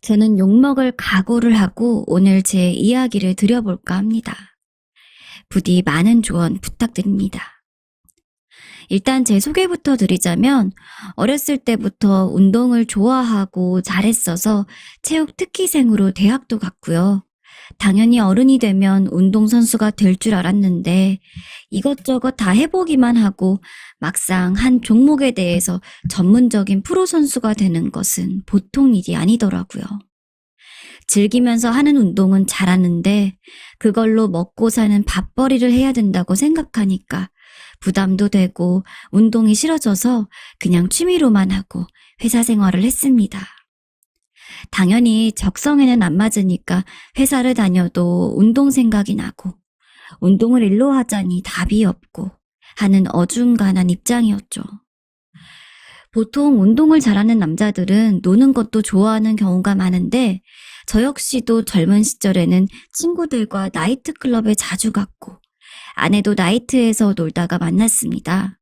저는 욕먹을 각오를 하고 오늘 제 이야기를 드려볼까 합니다. 부디 많은 조언 부탁드립니다. 일단 제 소개부터 드리자면 어렸을 때부터 운동을 좋아하고 잘했어서 체육 특기생으로 대학도 갔고요. 당연히 어른이 되면 운동선수가 될 줄 알았는데 이것저것 다 해보기만 하고 막상 한 종목에 대해서 전문적인 프로 선수가 되는 것은 보통 일이 아니더라고요. 즐기면서 하는 운동은 잘하는데 그걸로 먹고 사는 밥벌이를 해야 된다고 생각하니까 부담도 되고 운동이 싫어져서 그냥 취미로만 하고 회사 생활을 했습니다. 당연히 적성에는 안 맞으니까 회사를 다녀도 운동 생각이 나고 운동을 일로 하자니 답이 없고 하는 어중간한 입장이었죠. 보통 운동을 잘하는 남자들은 노는 것도 좋아하는 경우가 많은데 저 역시도 젊은 시절에는 친구들과 나이트클럽에 자주 갔고 아내도 나이트에서 놀다가 만났습니다.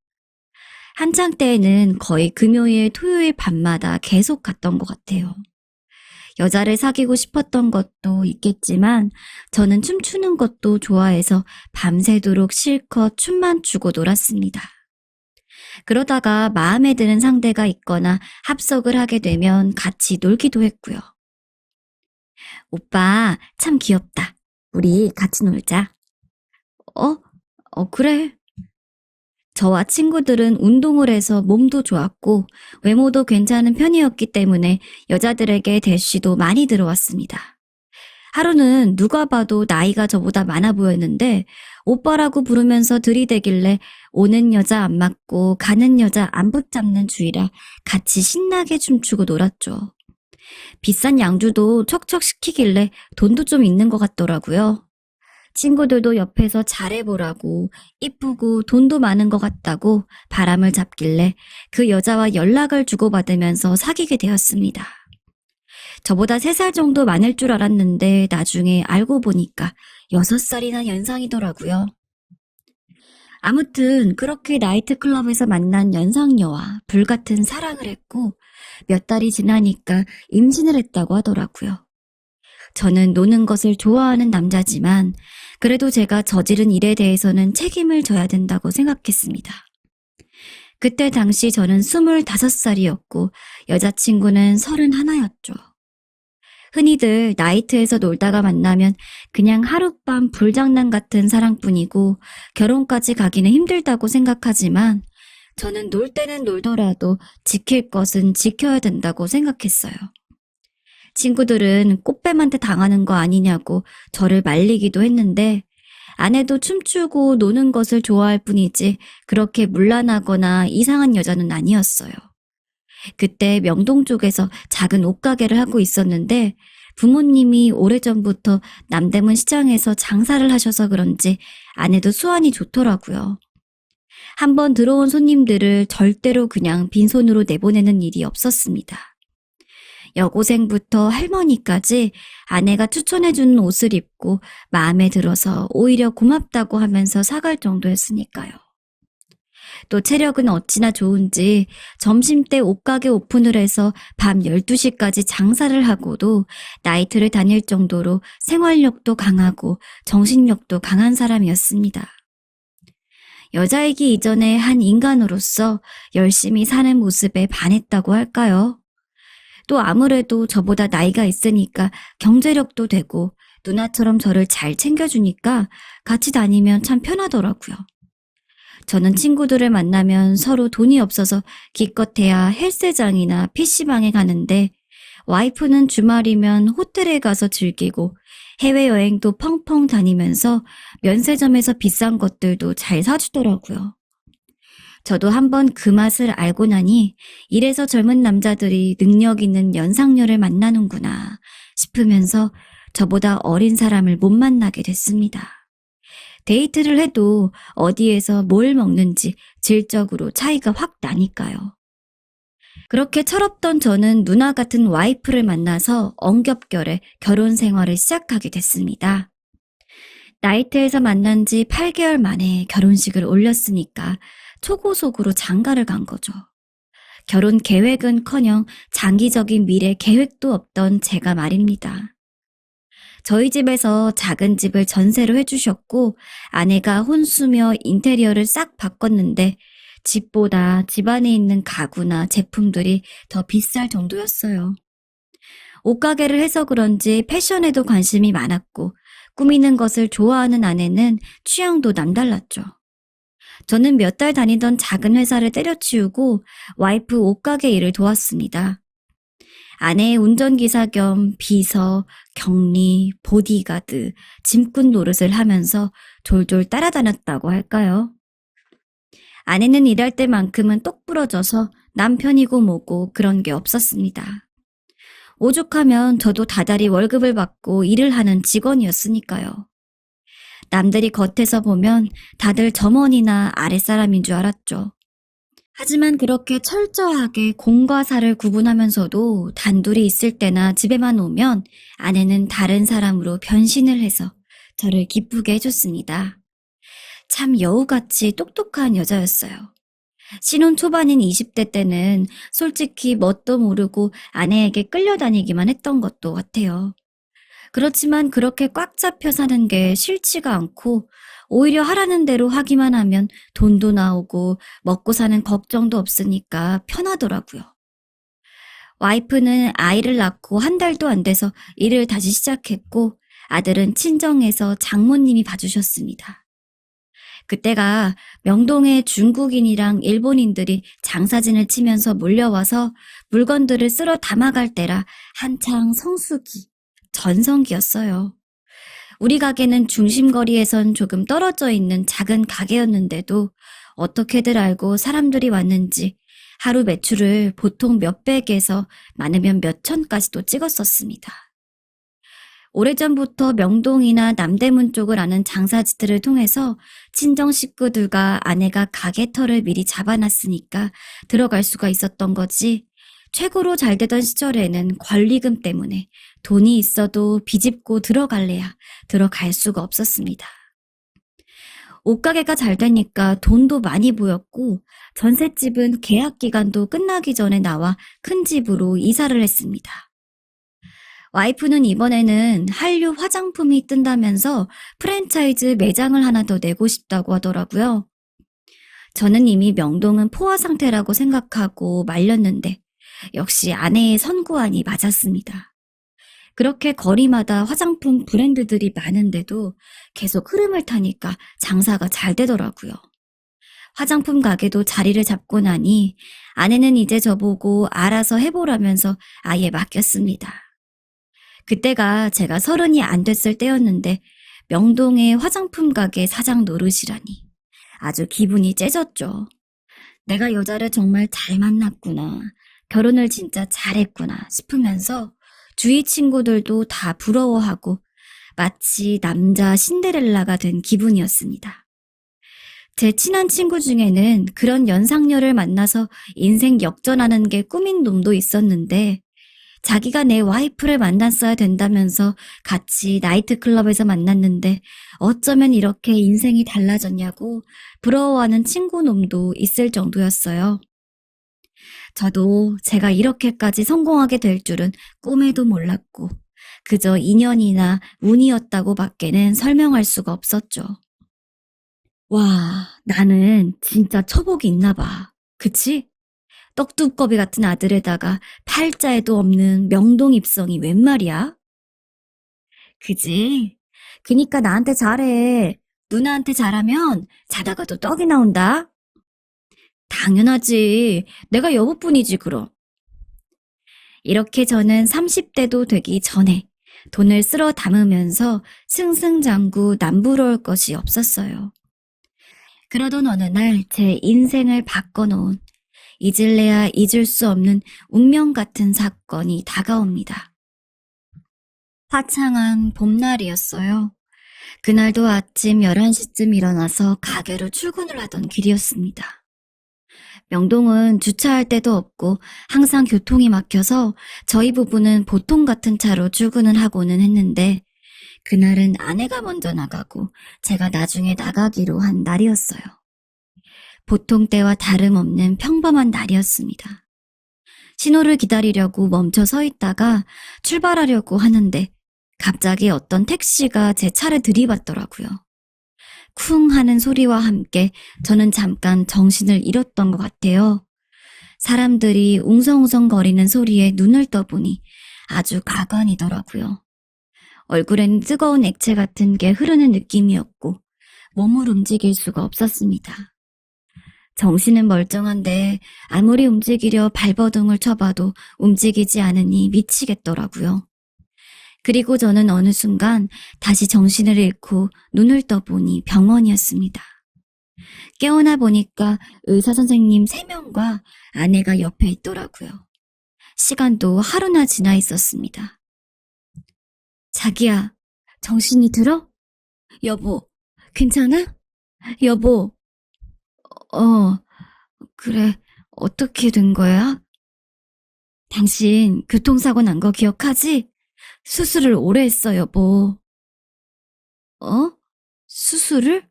한창 때에는 거의 금요일, 토요일 밤마다 계속 갔던 것 같아요. 여자를 사귀고 싶었던 것도 있겠지만 저는 춤추는 것도 좋아해서 밤새도록 실컷 춤만 추고 놀았습니다. 그러다가 마음에 드는 상대가 있거나 합석을 하게 되면 같이 놀기도 했고요. 오빠 참 귀엽다. 우리 같이 놀자. 어? 그래. 저와 친구들은 운동을 해서 몸도 좋았고 외모도 괜찮은 편이었기 때문에 여자들에게 대쉬도 많이 들어왔습니다. 하루는 누가 봐도 나이가 저보다 많아 보였는데 오빠라고 부르면서 들이대길래 오는 여자 안 맞고 가는 여자 안 붙잡는 주의라 같이 신나게 춤추고 놀았죠. 비싼 양주도 척척 시키길래 돈도 좀 있는 것 같더라고요. 친구들도 옆에서 잘해보라고 이쁘고 돈도 많은 것 같다고 바람을 잡길래 그 여자와 연락을 주고받으면서 사귀게 되었습니다. 저보다 3살 정도 많을 줄 알았는데 나중에 알고 보니까 6살이나 연상이더라고요. 아무튼 그렇게 나이트클럽에서 만난 연상녀와 불같은 사랑을 했고 몇 달이 지나니까 임신을 했다고 하더라고요. 저는 노는 것을 좋아하는 남자지만 그래도 제가 저지른 일에 대해서는 책임을 져야 된다고 생각했습니다. 그때 당시 저는 25살이었고 여자친구는 31였죠. 흔히들 나이트에서 놀다가 만나면 그냥 하룻밤 불장난 같은 사랑뿐이고 결혼까지 가기는 힘들다고 생각하지만 저는 놀 때는 놀더라도 지킬 것은 지켜야 된다고 생각했어요. 친구들은 꽃뱀한테 당하는 거 아니냐고 저를 말리기도 했는데 아내도 춤추고 노는 것을 좋아할 뿐이지 그렇게 문란하거나 이상한 여자는 아니었어요. 그때 명동 쪽에서 작은 옷가게를 하고 있었는데 부모님이 오래전부터 남대문 시장에서 장사를 하셔서 그런지 아내도 수완이 좋더라고요. 한번 들어온 손님들을 절대로 그냥 빈손으로 내보내는 일이 없었습니다. 여고생부터 할머니까지 아내가 추천해주는 옷을 입고 마음에 들어서 오히려 고맙다고 하면서 사갈 정도였으니까요. 또 체력은 어찌나 좋은지 점심때 옷가게 오픈을 해서 밤 12시까지 장사를 하고도 나이트를 다닐 정도로 생활력도 강하고 정신력도 강한 사람이었습니다. 여자이기 이전에 한 인간으로서 열심히 사는 모습에 반했다고 할까요? 또 아무래도 저보다 나이가 있으니까 경제력도 되고 누나처럼 저를 잘 챙겨주니까 같이 다니면 참 편하더라고요. 저는 친구들을 만나면 서로 돈이 없어서 기껏해야 헬스장이나 PC방에 가는데 와이프는 주말이면 호텔에 가서 즐기고 해외여행도 펑펑 다니면서 면세점에서 비싼 것들도 잘 사주더라고요. 저도 한번 그 맛을 알고 나니 이래서 젊은 남자들이 능력 있는 연상녀를 만나는구나 싶으면서 저보다 어린 사람을 못 만나게 됐습니다. 데이트를 해도 어디에서 뭘 먹는지 질적으로 차이가 확 나니까요. 그렇게 철없던 저는 누나 같은 와이프를 만나서 엉겹결에 결혼 생활을 시작하게 됐습니다. 나이트에서 만난 지 8개월 만에 결혼식을 올렸으니까 초고속으로 장가를 간 거죠. 결혼 계획은커녕 장기적인 미래 계획도 없던 제가 말입니다. 저희 집에서 작은 집을 전세로 해주셨고 아내가 혼수며 인테리어를 싹 바꿨는데 집보다 집 안에 있는 가구나 제품들이 더 비쌀 정도였어요. 옷가게를 해서 그런지 패션에도 관심이 많았고 꾸미는 것을 좋아하는 아내는 취향도 남달랐죠. 저는 몇 달 다니던 작은 회사를 때려치우고 와이프 옷가게 일을 도왔습니다. 아내의 운전기사 겸 비서, 격리, 보디가드, 짐꾼 노릇을 하면서 졸졸 따라다녔다고 할까요? 아내는 일할 때만큼은 똑 부러져서 남편이고 뭐고 그런 게 없었습니다. 오죽하면 저도 다달이 월급을 받고 일을 하는 직원이었으니까요. 남들이 겉에서 보면 다들 점원이나 아랫사람인 줄 알았죠. 하지만 그렇게 철저하게 공과 사를 구분하면서도 단둘이 있을 때나 집에만 오면 아내는 다른 사람으로 변신을 해서 저를 기쁘게 해줬습니다. 참 여우같이 똑똑한 여자였어요. 신혼 초반인 20대 때는 솔직히 뭣도 모르고 아내에게 끌려다니기만 했던 것도 같아요. 그렇지만 그렇게 꽉 잡혀 사는 게 싫지가 않고 오히려 하라는 대로 하기만 하면 돈도 나오고 먹고 사는 걱정도 없으니까 편하더라고요. 와이프는 아이를 낳고 한 달도 안 돼서 일을 다시 시작했고 아들은 친정에서 장모님이 봐주셨습니다. 그때가 명동에 중국인이랑 일본인들이 장사진을 치면서 몰려와서 물건들을 쓸어 담아갈 때라 한창 성수기, 전성기였어요. 우리 가게는 중심거리에선 조금 떨어져 있는 작은 가게였는데도 어떻게들 알고 사람들이 왔는지 하루 매출을 보통 몇백에서 많으면 몇천까지도 찍었었습니다. 오래전부터 명동이나 남대문 쪽을 아는 장사지들을 통해서 친정 식구들과 아내가 가게터를 미리 잡아놨으니까 들어갈 수가 있었던 거지. 최고로 잘 되던 시절에는 권리금 때문에 돈이 있어도 비집고 들어갈래야 들어갈 수가 없었습니다. 옷가게가 잘 되니까 돈도 많이 보였고 전셋집은 계약 기간도 끝나기 전에 나와 큰 집으로 이사를 했습니다. 와이프는 이번에는 한류 화장품이 뜬다면서 프랜차이즈 매장을 하나 더 내고 싶다고 하더라고요. 저는 이미 명동은 포화 상태라고 생각하고 말렸는데 역시 아내의 선구안이 맞았습니다. 그렇게 거리마다 화장품 브랜드들이 많은데도 계속 흐름을 타니까 장사가 잘 되더라고요. 화장품 가게도 자리를 잡고 나니 아내는 이제 저보고 알아서 해보라면서 아예 맡겼습니다. 그때가 제가 30이 안 됐을 때였는데 명동의 화장품 가게 사장 노릇이라니 아주 기분이 째졌죠. 내가 여자를 정말 잘 만났구나. 결혼을 진짜 잘했구나 싶으면서 주위 친구들도 다 부러워하고 마치 남자 신데렐라가 된 기분이었습니다. 제 친한 친구 중에는 그런 연상녀를 만나서 인생 역전하는 게 꿈인 놈도 있었는데 자기가 내 와이프를 만났어야 된다면서 같이 나이트클럽에서 만났는데 어쩌면 이렇게 인생이 달라졌냐고 부러워하는 친구 놈도 있을 정도였어요. 저도 제가 이렇게까지 성공하게 될 줄은 꿈에도 몰랐고 그저 인연이나 운이었다고 밖에는 설명할 수가 없었죠. 와, 나는 진짜 처복이 있나 봐. 그치? 떡두꺼비 같은 아들에다가 팔자에도 없는 명동 입성이 웬 말이야? 그지? 그니까 나한테 잘해. 누나한테 잘하면 자다가도 떡이 나온다. 당연하지. 내가 여보뿐이지 그럼. 이렇게 저는 30대도 되기 전에 돈을 쓸어 담으면서 승승장구 남부러울 것이 없었어요. 그러던 어느 날 제 인생을 바꿔놓은 잊을래야 잊을 수 없는 운명 같은 사건이 다가옵니다. 화창한 봄날이었어요. 그날도 아침 11시쯤 일어나서 가게로 출근을 하던 길이었습니다. 명동은 주차할 데도 없고 항상 교통이 막혀서 저희 부부는 보통 같은 차로 출근을 하고는 했는데 그날은 아내가 먼저 나가고 제가 나중에 나가기로 한 날이었어요. 보통 때와 다름없는 평범한 날이었습니다. 신호를 기다리려고 멈춰 서 있다가 출발하려고 하는데 갑자기 어떤 택시가 제 차를 들이받더라고요. 쿵 하는 소리와 함께 저는 잠깐 정신을 잃었던 것 같아요. 사람들이 웅성웅성거리는 소리에 눈을 떠보니 아주 가관이더라고요. 얼굴엔 뜨거운 액체 같은 게 흐르는 느낌이었고 몸을 움직일 수가 없었습니다. 정신은 멀쩡한데 아무리 움직이려 발버둥을 쳐봐도 움직이지 않으니 미치겠더라고요. 그리고 저는 어느 순간 다시 정신을 잃고 눈을 떠보니 병원이었습니다. 깨어나 보니까 의사 선생님 3명과 아내가 옆에 있더라고요. 시간도 하루나 지나 있었습니다. 자기야, 정신이 들어? 여보, 괜찮아? 여보, 그래, 어떻게 된 거야? 당신 교통사고 난 거 기억하지? 수술을 오래 했어, 여보. 수술을?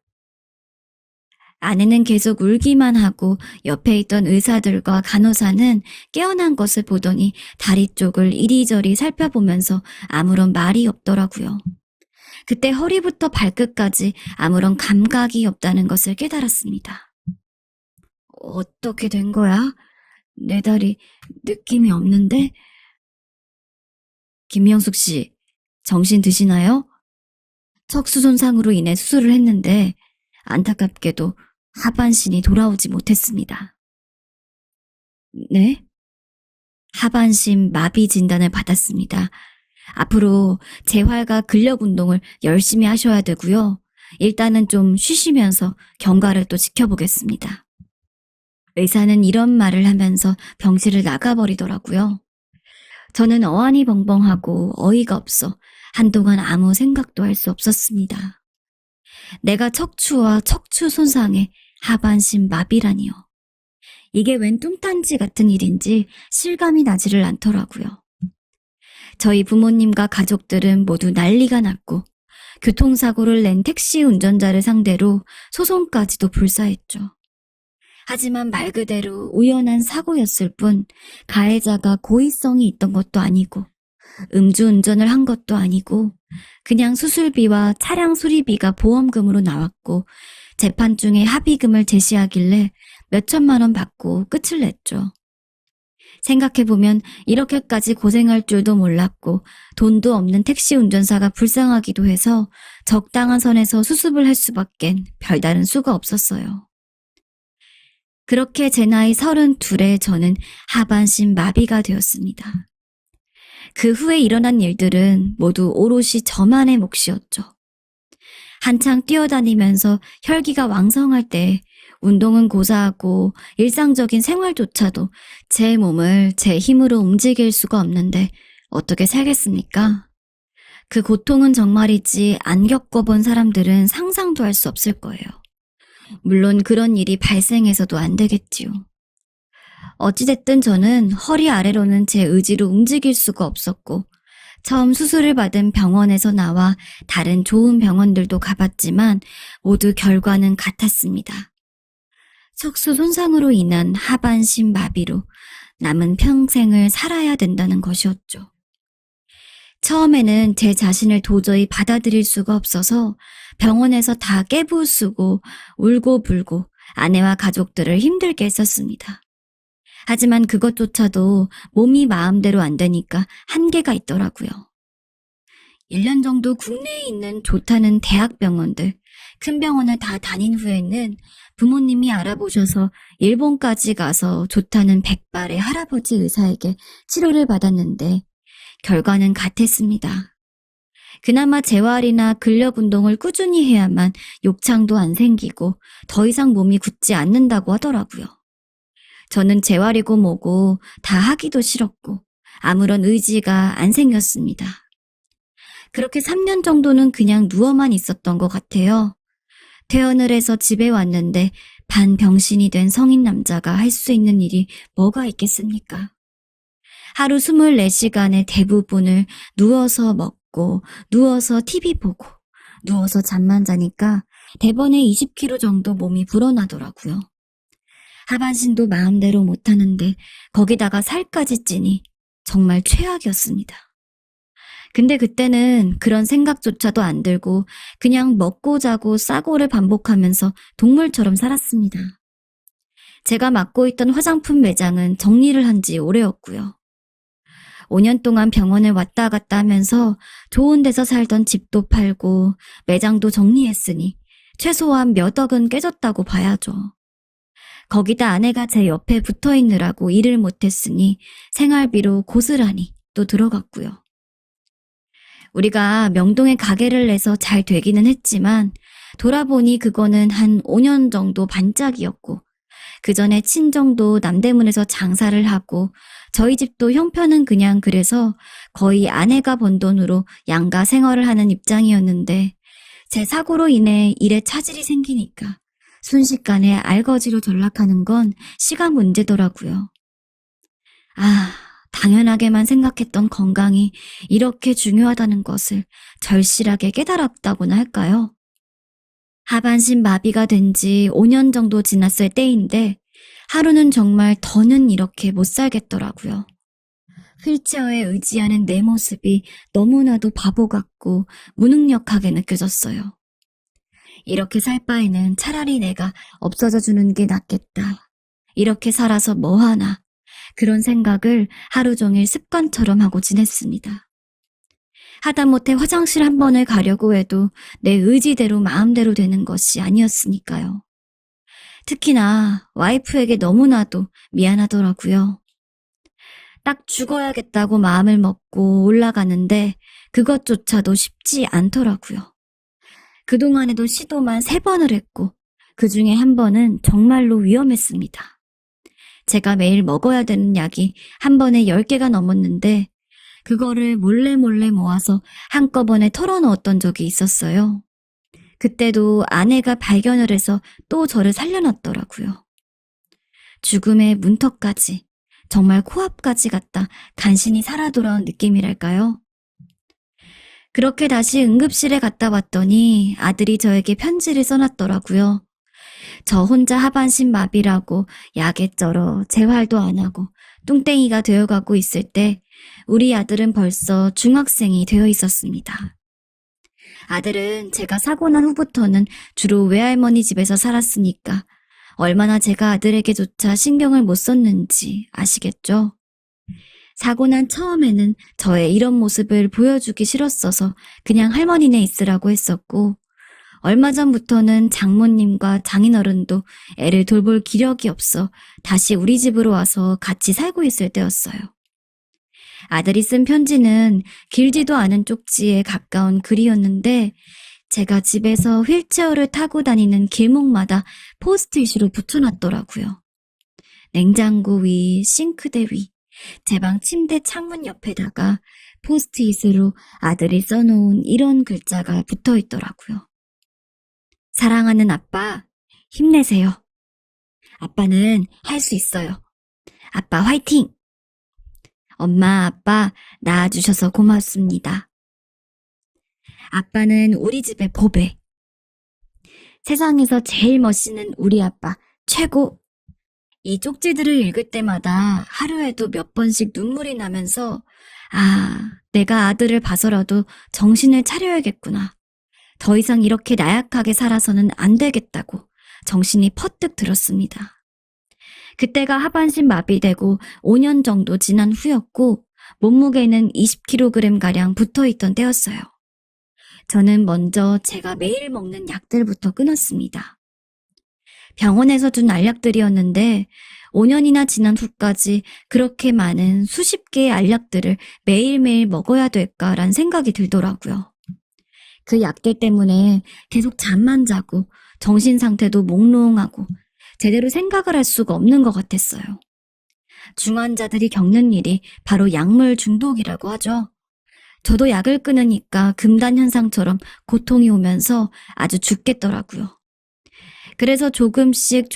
아내는 계속 울기만 하고 옆에 있던 의사들과 간호사는 깨어난 것을 보더니 다리 쪽을 이리저리 살펴보면서 아무런 말이 없더라고요. 그때 허리부터 발끝까지 아무런 감각이 없다는 것을 깨달았습니다. 어떻게 된 거야? 내 다리 느낌이 없는데? 김명숙 씨, 정신 드시나요? 척수 손상으로 인해 수술을 했는데 안타깝게도 하반신이 돌아오지 못했습니다. 네? 하반신 마비 진단을 받았습니다. 앞으로 재활과 근력 운동을 열심히 하셔야 되고요. 일단은 좀 쉬시면서 경과를 또 지켜보겠습니다. 의사는 이런 말을 하면서 병실을 나가버리더라고요. 저는 어안이 벙벙하고 어이가 없어 한동안 아무 생각도 할 수 없었습니다. 내가 척추와 척추 손상에 하반신 마비라니요. 이게 웬 뚱딴지 같은 일인지 실감이 나지를 않더라고요. 저희 부모님과 가족들은 모두 난리가 났고 교통사고를 낸 택시 운전자를 상대로 소송까지도 불사했죠. 하지만 말 그대로 우연한 사고였을 뿐 가해자가 고의성이 있던 것도 아니고 음주운전을 한 것도 아니고 그냥 수술비와 차량 수리비가 보험금으로 나왔고 재판 중에 합의금을 제시하길래 몇천만 원 받고 끝을 냈죠. 생각해보면 이렇게까지 고생할 줄도 몰랐고 돈도 없는 택시 운전사가 불쌍하기도 해서 적당한 선에서 수습을 할 수밖엔 별다른 수가 없었어요. 그렇게 제 나이 32에 저는 하반신 마비가 되었습니다. 그 후에 일어난 일들은 모두 오롯이 저만의 몫이었죠. 한창 뛰어다니면서 혈기가 왕성할 때 운동은 고사하고 일상적인 생활조차도 제 몸을 제 힘으로 움직일 수가 없는데 어떻게 살겠습니까? 그 고통은 정말이지 안 겪어본 사람들은 상상도 할 수 없을 거예요. 물론 그런 일이 발생해서도 안 되겠지요. 어찌됐든 저는 허리 아래로는 제 의지로 움직일 수가 없었고 처음 수술을 받은 병원에서 나와 다른 좋은 병원들도 가봤지만 모두 결과는 같았습니다. 척수 손상으로 인한 하반신 마비로 남은 평생을 살아야 된다는 것이었죠. 처음에는 제 자신을 도저히 받아들일 수가 없어서 병원에서 다 깨부수고 울고불고 아내와 가족들을 힘들게 했었습니다. 하지만 그것조차도 몸이 마음대로 안 되니까 한계가 있더라고요. 1년 정도 국내에 있는 좋다는 대학병원들, 큰 병원을 다 다닌 후에는 부모님이 알아보셔서 일본까지 가서 좋다는 백발의 할아버지 의사에게 치료를 받았는데 결과는 같았습니다. 그나마 재활이나 근력 운동을 꾸준히 해야만 욕창도 안 생기고 더 이상 몸이 굳지 않는다고 하더라고요. 저는 재활이고 뭐고 다 하기도 싫었고 아무런 의지가 안 생겼습니다. 그렇게 3년 정도는 그냥 누워만 있었던 것 같아요. 퇴원을 해서 집에 왔는데 반병신이 된 성인 남자가 할 수 있는 일이 뭐가 있겠습니까? 하루 24시간의 대부분을 누워서 먹고 누워서 TV 보고 누워서 잠만 자니까 대번에 20kg 정도 몸이 불어나더라고요. 하반신도 마음대로 못하는데 거기다가 살까지 찌니 정말 최악이었습니다. 근데 그때는 그런 생각조차도 안 들고 그냥 먹고 자고 싸고를 반복하면서 동물처럼 살았습니다. 제가 맡고 있던 화장품 매장은 정리를 한 지 오래였고요. 5년 동안 병원에 왔다 갔다 하면서 좋은 데서 살던 집도 팔고 매장도 정리했으니 최소한 몇 억은 깨졌다고 봐야죠. 거기다 아내가 제 옆에 붙어 있느라고 일을 못했으니 생활비로 고스란히 또 들어갔고요. 우리가 명동에 가게를 내서 잘 되기는 했지만 돌아보니 그거는 한 5년 정도 반짝이었고 그 전에 친정도 남대문에서 장사를 하고 저희 집도 형편은 그냥 그래서 거의 아내가 번 돈으로 양가 생활을 하는 입장이었는데 제 사고로 인해 일에 차질이 생기니까 순식간에 알거지로 전락하는 건 시간 문제더라고요. 당연하게만 생각했던 건강이 이렇게 중요하다는 것을 절실하게 깨달았다고나 할까요? 하반신 마비가 된 지 5년 정도 지났을 때인데 하루는 정말 더는 이렇게 못 살겠더라고요. 휠체어에 의지하는 내 모습이 너무나도 바보 같고 무능력하게 느껴졌어요. 이렇게 살 바에는 차라리 내가 없어져 주는 게 낫겠다. 이렇게 살아서 뭐하나. 그런 생각을 하루 종일 습관처럼 하고 지냈습니다. 하다못해 화장실 한 번을 가려고 해도 내 의지대로 마음대로 되는 것이 아니었으니까요. 특히나 와이프에게 너무나도 미안하더라고요. 딱 죽어야겠다고 마음을 먹고 올라가는데 그것조차도 쉽지 않더라고요. 그동안에도 시도만 3번을 했고 그 중에 한 번은 정말로 위험했습니다. 제가 매일 먹어야 되는 약이 한 번에 10개가 넘었는데 그거를 몰래 모아서 한꺼번에 털어넣었던 적이 있었어요. 그때도 아내가 발견을 해서 또 저를 살려놨더라고요. 죽음의 문턱까지, 정말 코앞까지 갔다 간신히 살아 돌아온 느낌이랄까요? 그렇게 다시 응급실에 갔다 왔더니 아들이 저에게 편지를 써놨더라고요. 저 혼자 하반신 마비라고 약에 쩔어 재활도 안 하고 뚱땡이가 되어가고 있을 때 우리 아들은 벌써 중학생이 되어 있었습니다. 아들은 제가 사고 난 후부터는 주로 외할머니 집에서 살았으니까 얼마나 제가 아들에게조차 신경을 못 썼는지 아시겠죠? 사고 난 처음에는 저의 이런 모습을 보여주기 싫었어서 그냥 할머니네 있으라고 했었고 얼마 전부터는 장모님과 장인어른도 애를 돌볼 기력이 없어 다시 우리 집으로 와서 같이 살고 있을 때였어요. 아들이 쓴 편지는 길지도 않은 쪽지에 가까운 글이었는데 제가 집에서 휠체어를 타고 다니는 길목마다 포스트잇으로 붙여놨더라고요. 냉장고 위, 싱크대 위, 제 방 침대 창문 옆에다가 포스트잇으로 아들이 써놓은 이런 글자가 붙어있더라고요. 사랑하는 아빠, 힘내세요. 아빠는 할 수 있어요. 아빠 화이팅! 엄마, 아빠 낳아주셔서 고맙습니다. 아빠는 우리 집의 보배. 세상에서 제일 멋있는 우리 아빠, 최고! 이 쪽지들을 읽을 때마다 하루에도 몇 번씩 눈물이 나면서 내가 아들을 봐서라도 정신을 차려야겠구나. 더 이상 이렇게 나약하게 살아서는 안 되겠다고 정신이 퍼뜩 들었습니다. 그때가 하반신 마비되고 5년 정도 지난 후였고 몸무게는 20kg가량 붙어있던 때였어요. 저는 먼저 제가 매일 먹는 약들부터 끊었습니다. 병원에서 준 알약들이었는데 5년이나 지난 후까지 그렇게 많은 수십 개의 알약들을 매일매일 먹어야 될까라는 생각이 들더라고요. 그 약들 때문에 계속 잠만 자고 정신 상태도 몽롱하고 제대로 생각을 할 수가 없는 것 같았어요. 중환자들이 겪는 일이 바로 약물 중독이라고 하죠. 저도 약을 끊으니까 금단 현상처럼 고통이 오면서 아주 죽겠더라고요. 그래서 조금씩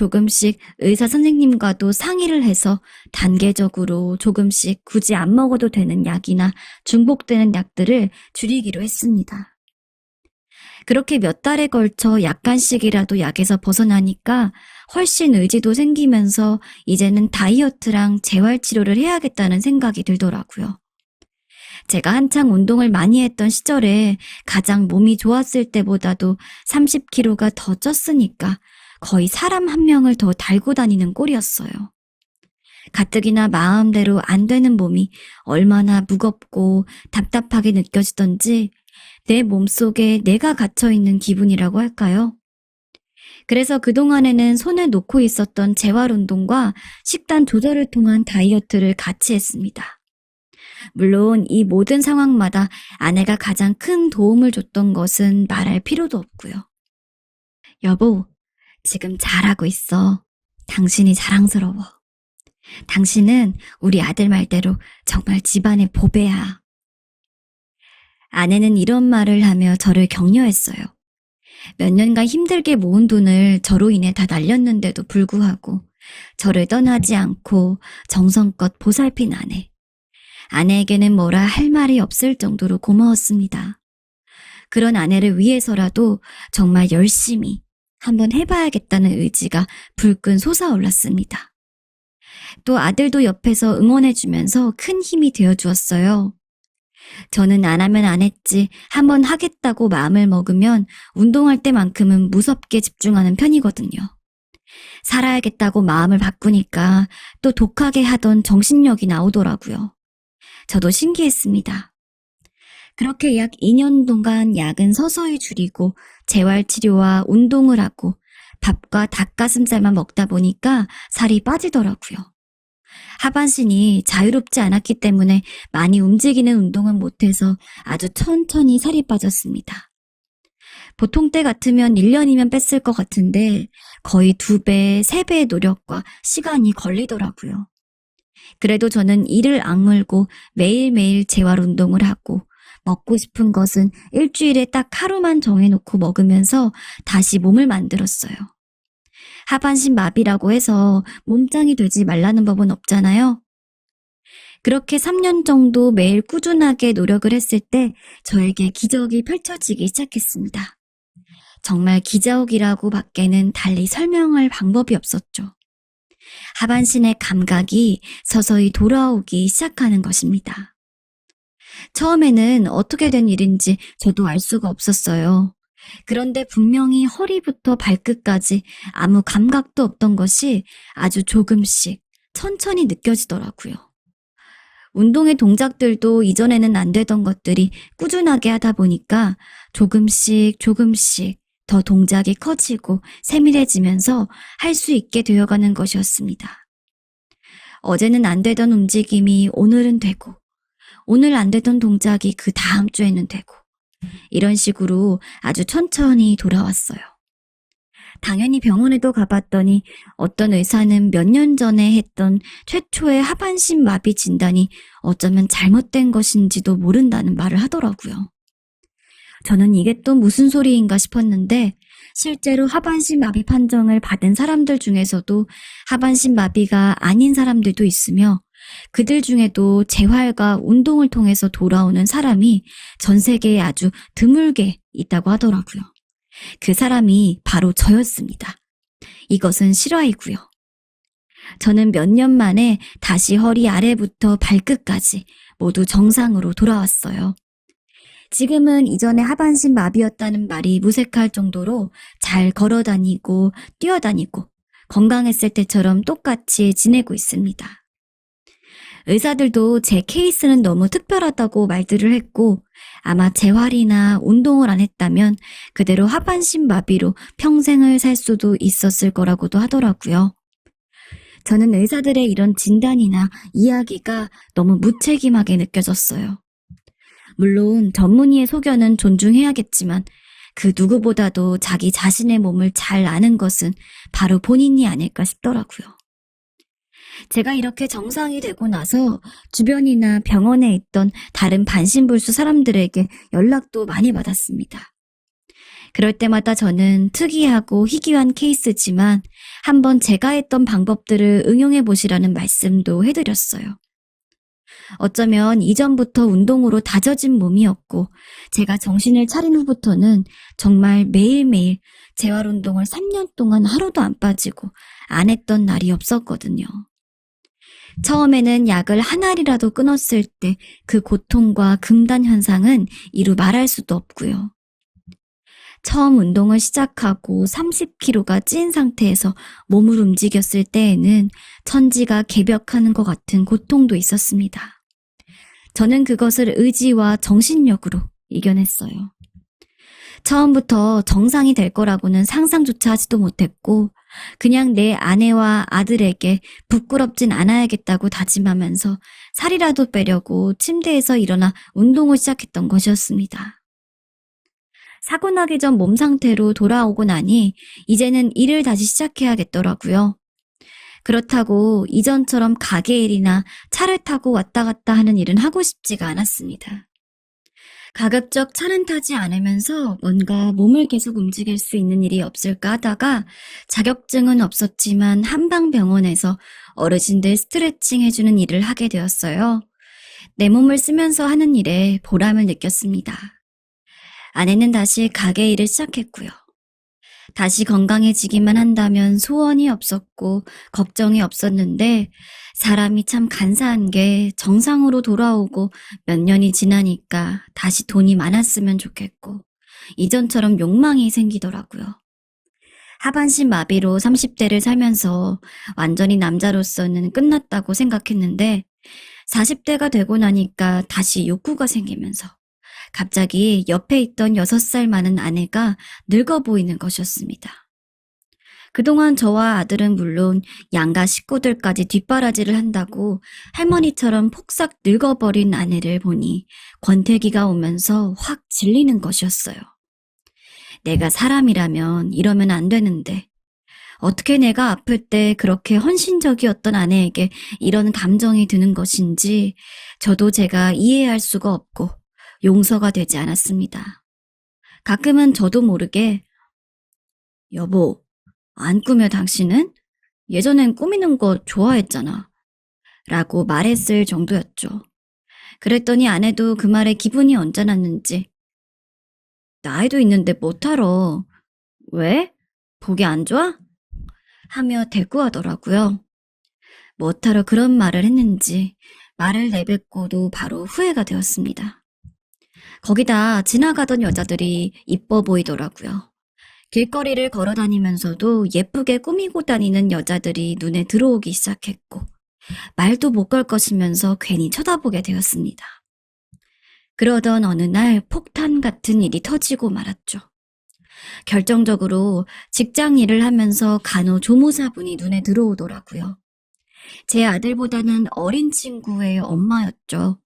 의사 선생님과도 상의를 해서 단계적으로 조금씩 굳이 안 먹어도 되는 약이나 중복되는 약들을 줄이기로 했습니다. 그렇게 몇 달에 걸쳐 약간씩이라도 약에서 벗어나니까 훨씬 의지도 생기면서 이제는 다이어트랑 재활치료를 해야겠다는 생각이 들더라고요. 제가 한창 운동을 많이 했던 시절에 가장 몸이 좋았을 때보다도 30kg가 더 쪘으니까 거의 사람 한 명을 더 달고 다니는 꼴이었어요. 가뜩이나 마음대로 안 되는 몸이 얼마나 무겁고 답답하게 느껴지던지 내 몸속에 내가 갇혀있는 기분이라고 할까요? 그래서 그동안에는 손에 놓고 있었던 재활운동과 식단 조절을 통한 다이어트를 같이 했습니다. 물론 이 모든 상황마다 아내가 가장 큰 도움을 줬던 것은 말할 필요도 없고요. 여보, 지금 잘하고 있어. 당신이 자랑스러워. 당신은 우리 아들 말대로 정말 집안의 보배야. 아내는 이런 말을 하며 저를 격려했어요. 몇 년간 힘들게 모은 돈을 저로 인해 다 날렸는데도 불구하고 저를 떠나지 않고 정성껏 보살핀 아내. 아내에게는 뭐라 할 말이 없을 정도로 고마웠습니다. 그런 아내를 위해서라도 정말 열심히 한번 해봐야겠다는 의지가 불끈 솟아올랐습니다. 또 아들도 옆에서 응원해주면서 큰 힘이 되어주었어요. 저는 안 하면 안 했지 한번 하겠다고 마음을 먹으면 운동할 때만큼은 무섭게 집중하는 편이거든요. 살아야겠다고 마음을 바꾸니까 또 독하게 하던 정신력이 나오더라고요. 저도 신기했습니다. 그렇게 약 2년 동안 약은 서서히 줄이고 재활치료와 운동을 하고 밥과 닭가슴살만 먹다 보니까 살이 빠지더라고요. 하반신이 자유롭지 않았기 때문에 많이 움직이는 운동은 못해서 아주 천천히 살이 빠졌습니다. 보통 때 같으면 1년이면 뺐을 것 같은데 거의 2배, 3배의 노력과 시간이 걸리더라고요. 그래도 저는 이를 악물고 매일매일 재활운동을 하고 먹고 싶은 것은 일주일에 딱 하루만 정해놓고 먹으면서 다시 몸을 만들었어요. 하반신 마비라고 해서 몸짱이 되지 말라는 법은 없잖아요. 그렇게 3년 정도 매일 꾸준하게 노력을 했을 때 저에게 기적이 펼쳐지기 시작했습니다. 정말 기적이라고 밖에는 달리 설명할 방법이 없었죠. 하반신의 감각이 서서히 돌아오기 시작하는 것입니다. 처음에는 어떻게 된 일인지 저도 알 수가 없었어요. 그런데 분명히 허리부터 발끝까지 아무 감각도 없던 것이 아주 조금씩 천천히 느껴지더라고요. 운동의 동작들도 이전에는 안 되던 것들이 꾸준하게 하다 보니까 조금씩 더 동작이 커지고 세밀해지면서 할 수 있게 되어가는 것이었습니다. 어제는 안 되던 움직임이 오늘은 되고, 오늘 안 되던 동작이 그 다음 주에는 되고, 이런 식으로 아주 천천히 돌아왔어요. 당연히 병원에도 가봤더니 어떤 의사는 몇 년 전에 했던 최초의 하반신 마비 진단이 어쩌면 잘못된 것인지도 모른다는 말을 하더라고요. 저는 이게 또 무슨 소리인가 싶었는데 실제로 하반신 마비 판정을 받은 사람들 중에서도 하반신 마비가 아닌 사람들도 있으며 그들 중에도 재활과 운동을 통해서 돌아오는 사람이 전 세계에 아주 드물게 있다고 하더라고요. 그 사람이 바로 저였습니다. 이것은 실화이고요. 저는 몇 년 만에 다시 허리 아래부터 발끝까지 모두 정상으로 돌아왔어요. 지금은 이전에 하반신 마비였다는 말이 무색할 정도로 잘 걸어다니고 뛰어다니고 건강했을 때처럼 똑같이 지내고 있습니다. 의사들도 제 케이스는 너무 특별하다고 말들을 했고 아마 재활이나 운동을 안 했다면 그대로 하반신 마비로 평생을 살 수도 있었을 거라고도 하더라고요. 저는 의사들의 이런 진단이나 이야기가 너무 무책임하게 느껴졌어요. 물론 전문의의 소견은 존중해야겠지만 그 누구보다도 자기 자신의 몸을 잘 아는 것은 바로 본인이 아닐까 싶더라고요. 제가 이렇게 정상이 되고 나서 주변이나 병원에 있던 다른 반신불수 사람들에게 연락도 많이 받았습니다. 그럴 때마다 저는 특이하고 희귀한 케이스지만 한번 제가 했던 방법들을 응용해 보시라는 말씀도 해드렸어요. 어쩌면 이전부터 운동으로 다져진 몸이었고 제가 정신을 차린 후부터는 정말 매일매일 재활 운동을 3년 동안 하루도 안 빠지고 안 했던 날이 없었거든요. 처음에는 약을 한 알이라도 끊었을 때 그 고통과 금단 현상은 이루 말할 수도 없고요. 처음 운동을 시작하고 30kg가 찐 상태에서 몸을 움직였을 때에는 천지가 개벽하는 것 같은 고통도 있었습니다. 저는 그것을 의지와 정신력으로 이겨냈어요. 처음부터 정상이 될 거라고는 상상조차 하지도 못했고 그냥 내 아내와 아들에게 부끄럽진 않아야겠다고 다짐하면서 살이라도 빼려고 침대에서 일어나 운동을 시작했던 것이었습니다. 사고 나기 전 몸 상태로 돌아오고 나니 이제는 일을 다시 시작해야겠더라고요. 그렇다고 이전처럼 가게 일이나 차를 타고 왔다 갔다 하는 일은 하고 싶지가 않았습니다. 가급적 차는 타지 않으면서 뭔가 몸을 계속 움직일 수 있는 일이 없을까 하다가 자격증은 없었지만 한방병원에서 어르신들 스트레칭 해주는 일을 하게 되었어요. 내 몸을 쓰면서 하는 일에 보람을 느꼈습니다. 아내는 다시 가게 일을 시작했고요. 다시 건강해지기만 한다면 소원이 없었고 걱정이 없었는데 사람이 참 간사한 게 정상으로 돌아오고 몇 년이 지나니까 다시 돈이 많았으면 좋겠고 이전처럼 욕망이 생기더라고요. 하반신 마비로 30대를 살면서 완전히 남자로서는 끝났다고 생각했는데 40대가 되고 나니까 다시 욕구가 생기면서 갑자기 옆에 있던 6살 많은 아내가 늙어 보이는 것이었습니다. 그동안 저와 아들은 물론 양가 식구들까지 뒷바라지를 한다고 할머니처럼 폭삭 늙어버린 아내를 보니 권태기가 오면서 확 질리는 것이었어요. 내가 사람이라면 이러면 안 되는데 어떻게 내가 아플 때 그렇게 헌신적이었던 아내에게 이런 감정이 드는 것인지 저도 제가 이해할 수가 없고 용서가 되지 않았습니다. 가끔은 저도 모르게 여보, 안 꾸며 당신은? 예전엔 꾸미는 거 좋아했잖아. 라고 말했을 정도였죠. 그랬더니 아내도 그 말에 기분이 언짢았는지 나이도 있는데 못하러. 왜? 보기 안 좋아? 하며 대꾸하더라고요. 못하러 그런 말을 했는지 말을 내뱉고도 바로 후회가 되었습니다. 거기다 지나가던 여자들이 이뻐 보이더라고요. 길거리를 걸어 다니면서도 예쁘게 꾸미고 다니는 여자들이 눈에 들어오기 시작했고 말도 못 걸 것이면서 괜히 쳐다보게 되었습니다. 그러던 어느 날 폭탄 같은 일이 터지고 말았죠. 결정적으로 직장 일을 하면서 간호조무사분이 눈에 들어오더라고요. 제 아들보다는 어린 친구의 엄마였죠.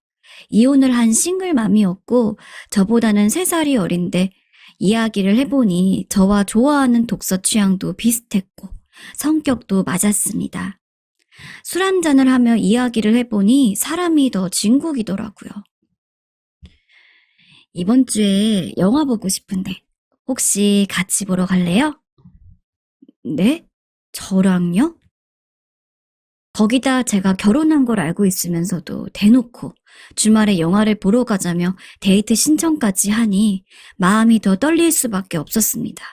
이혼을 한 싱글맘이었고 저보다는 3살이 어린데 이야기를 해보니 저와 좋아하는 독서 취향도 비슷했고 성격도 맞았습니다. 술 한잔을 하며 이야기를 해보니 사람이 더 진국이더라고요. 이번 주에 영화 보고 싶은데 혹시 같이 보러 갈래요? 네? 저랑요? 거기다 제가 결혼한 걸 알고 있으면서도 대놓고 주말에 영화를 보러 가자며 데이트 신청까지 하니 마음이 더 떨릴 수밖에 없었습니다.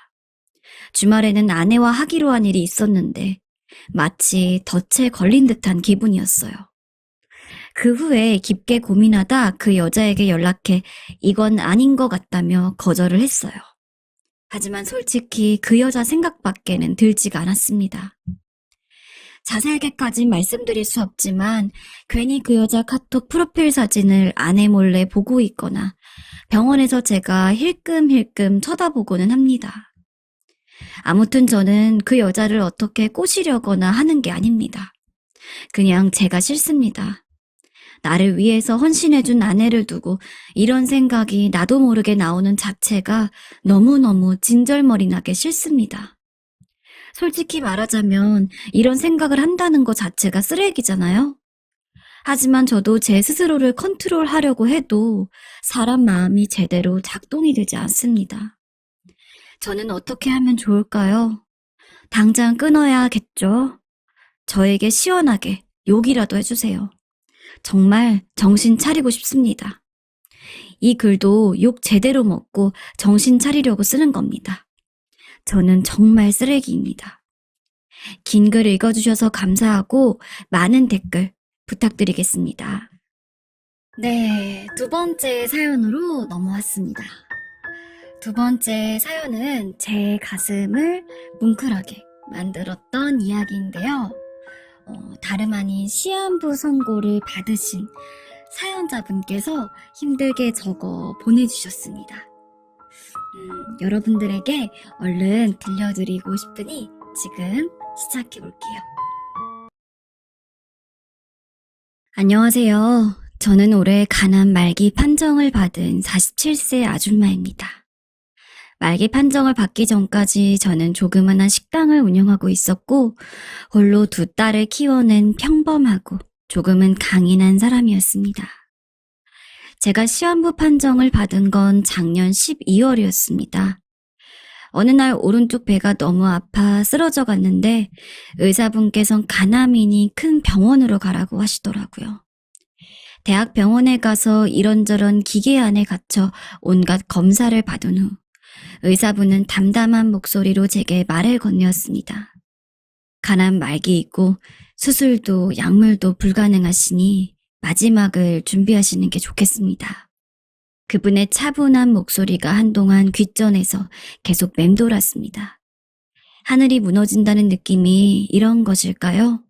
주말에는 아내와 하기로 한 일이 있었는데 마치 덫에 걸린 듯한 기분이었어요. 그 후에 깊게 고민하다 그 여자에게 연락해 이건 아닌 것 같다며 거절을 했어요. 하지만 솔직히 그 여자 생각밖에는 들지가 않았습니다. 자세하게까진 말씀드릴 수 없지만 괜히 그 여자 카톡 프로필 사진을 아내 몰래 보고 있거나 병원에서 제가 힐끔힐끔 쳐다보고는 합니다. 아무튼 저는 그 여자를 어떻게 꼬시려거나 하는 게 아닙니다. 그냥 제가 싫습니다. 나를 위해서 헌신해준 아내를 두고 이런 생각이 나도 모르게 나오는 자체가 너무너무 진절머리나게 싫습니다. 솔직히 말하자면 이런 생각을 한다는 것 자체가 쓰레기잖아요. 하지만 저도 제 스스로를 컨트롤하려고 해도 사람 마음이 제대로 작동이 되지 않습니다. 저는 어떻게 하면 좋을까요? 당장 끊어야겠죠? 저에게 시원하게 욕이라도 해주세요. 정말 정신 차리고 싶습니다. 이 글도 욕 제대로 먹고 정신 차리려고 쓰는 겁니다. 저는 정말 쓰레기입니다. 긴 글 읽어주셔서 감사하고 많은 댓글 부탁드리겠습니다. 네, 두 번째 사연으로 넘어왔습니다. 두 번째 사연은 제 가슴을 뭉클하게 만들었던 이야기인데요. 다름 아닌 시한부 선고를 받으신 사연자분께서 힘들게 적어 보내주셨습니다. 여러분들에게 얼른 들려드리고 싶으니 지금 시작해볼게요. 안녕하세요. 저는 올해 간암 말기 판정을 받은 47세 아줌마입니다. 말기 판정을 받기 전까지 저는 조그마한 식당을 운영하고 있었고 홀로 두 딸을 키워낸 평범하고 조금은 강인한 사람이었습니다. 제가 시한부 판정을 받은 건 작년 12월이었습니다. 어느 날 오른쪽 배가 너무 아파 쓰러져 갔는데 의사분께선 간암이니 큰 병원으로 가라고 하시더라고요. 대학병원에 가서 이런저런 기계 안에 갇혀 온갖 검사를 받은 후 의사분은 담담한 목소리로 제게 말을 건네었습니다. 간암 말기이고 수술도 약물도 불가능하시니 마지막을 준비하시는 게 좋겠습니다. 그분의 차분한 목소리가 한동안 귓전에서 계속 맴돌았습니다. 하늘이 무너진다는 느낌이 이런 것일까요?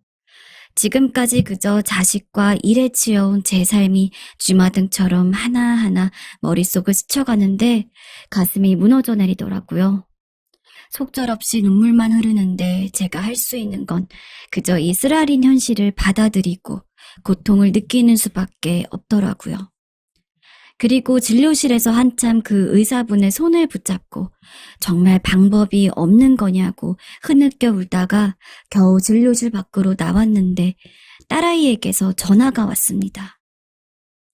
지금까지 그저 자식과 일에 치여온 제 삶이 쥐마등처럼 하나하나 머릿속을 스쳐가는데 가슴이 무너져 내리더라고요. 속절없이 눈물만 흐르는데 제가 할 수 있는 건 그저 이 쓰라린 현실을 받아들이고 고통을 느끼는 수밖에 없더라고요. 그리고 진료실에서 한참 그 의사분의 손을 붙잡고 정말 방법이 없는 거냐고 흐느껴 울다가 겨우 진료실 밖으로 나왔는데 딸아이에게서 전화가 왔습니다.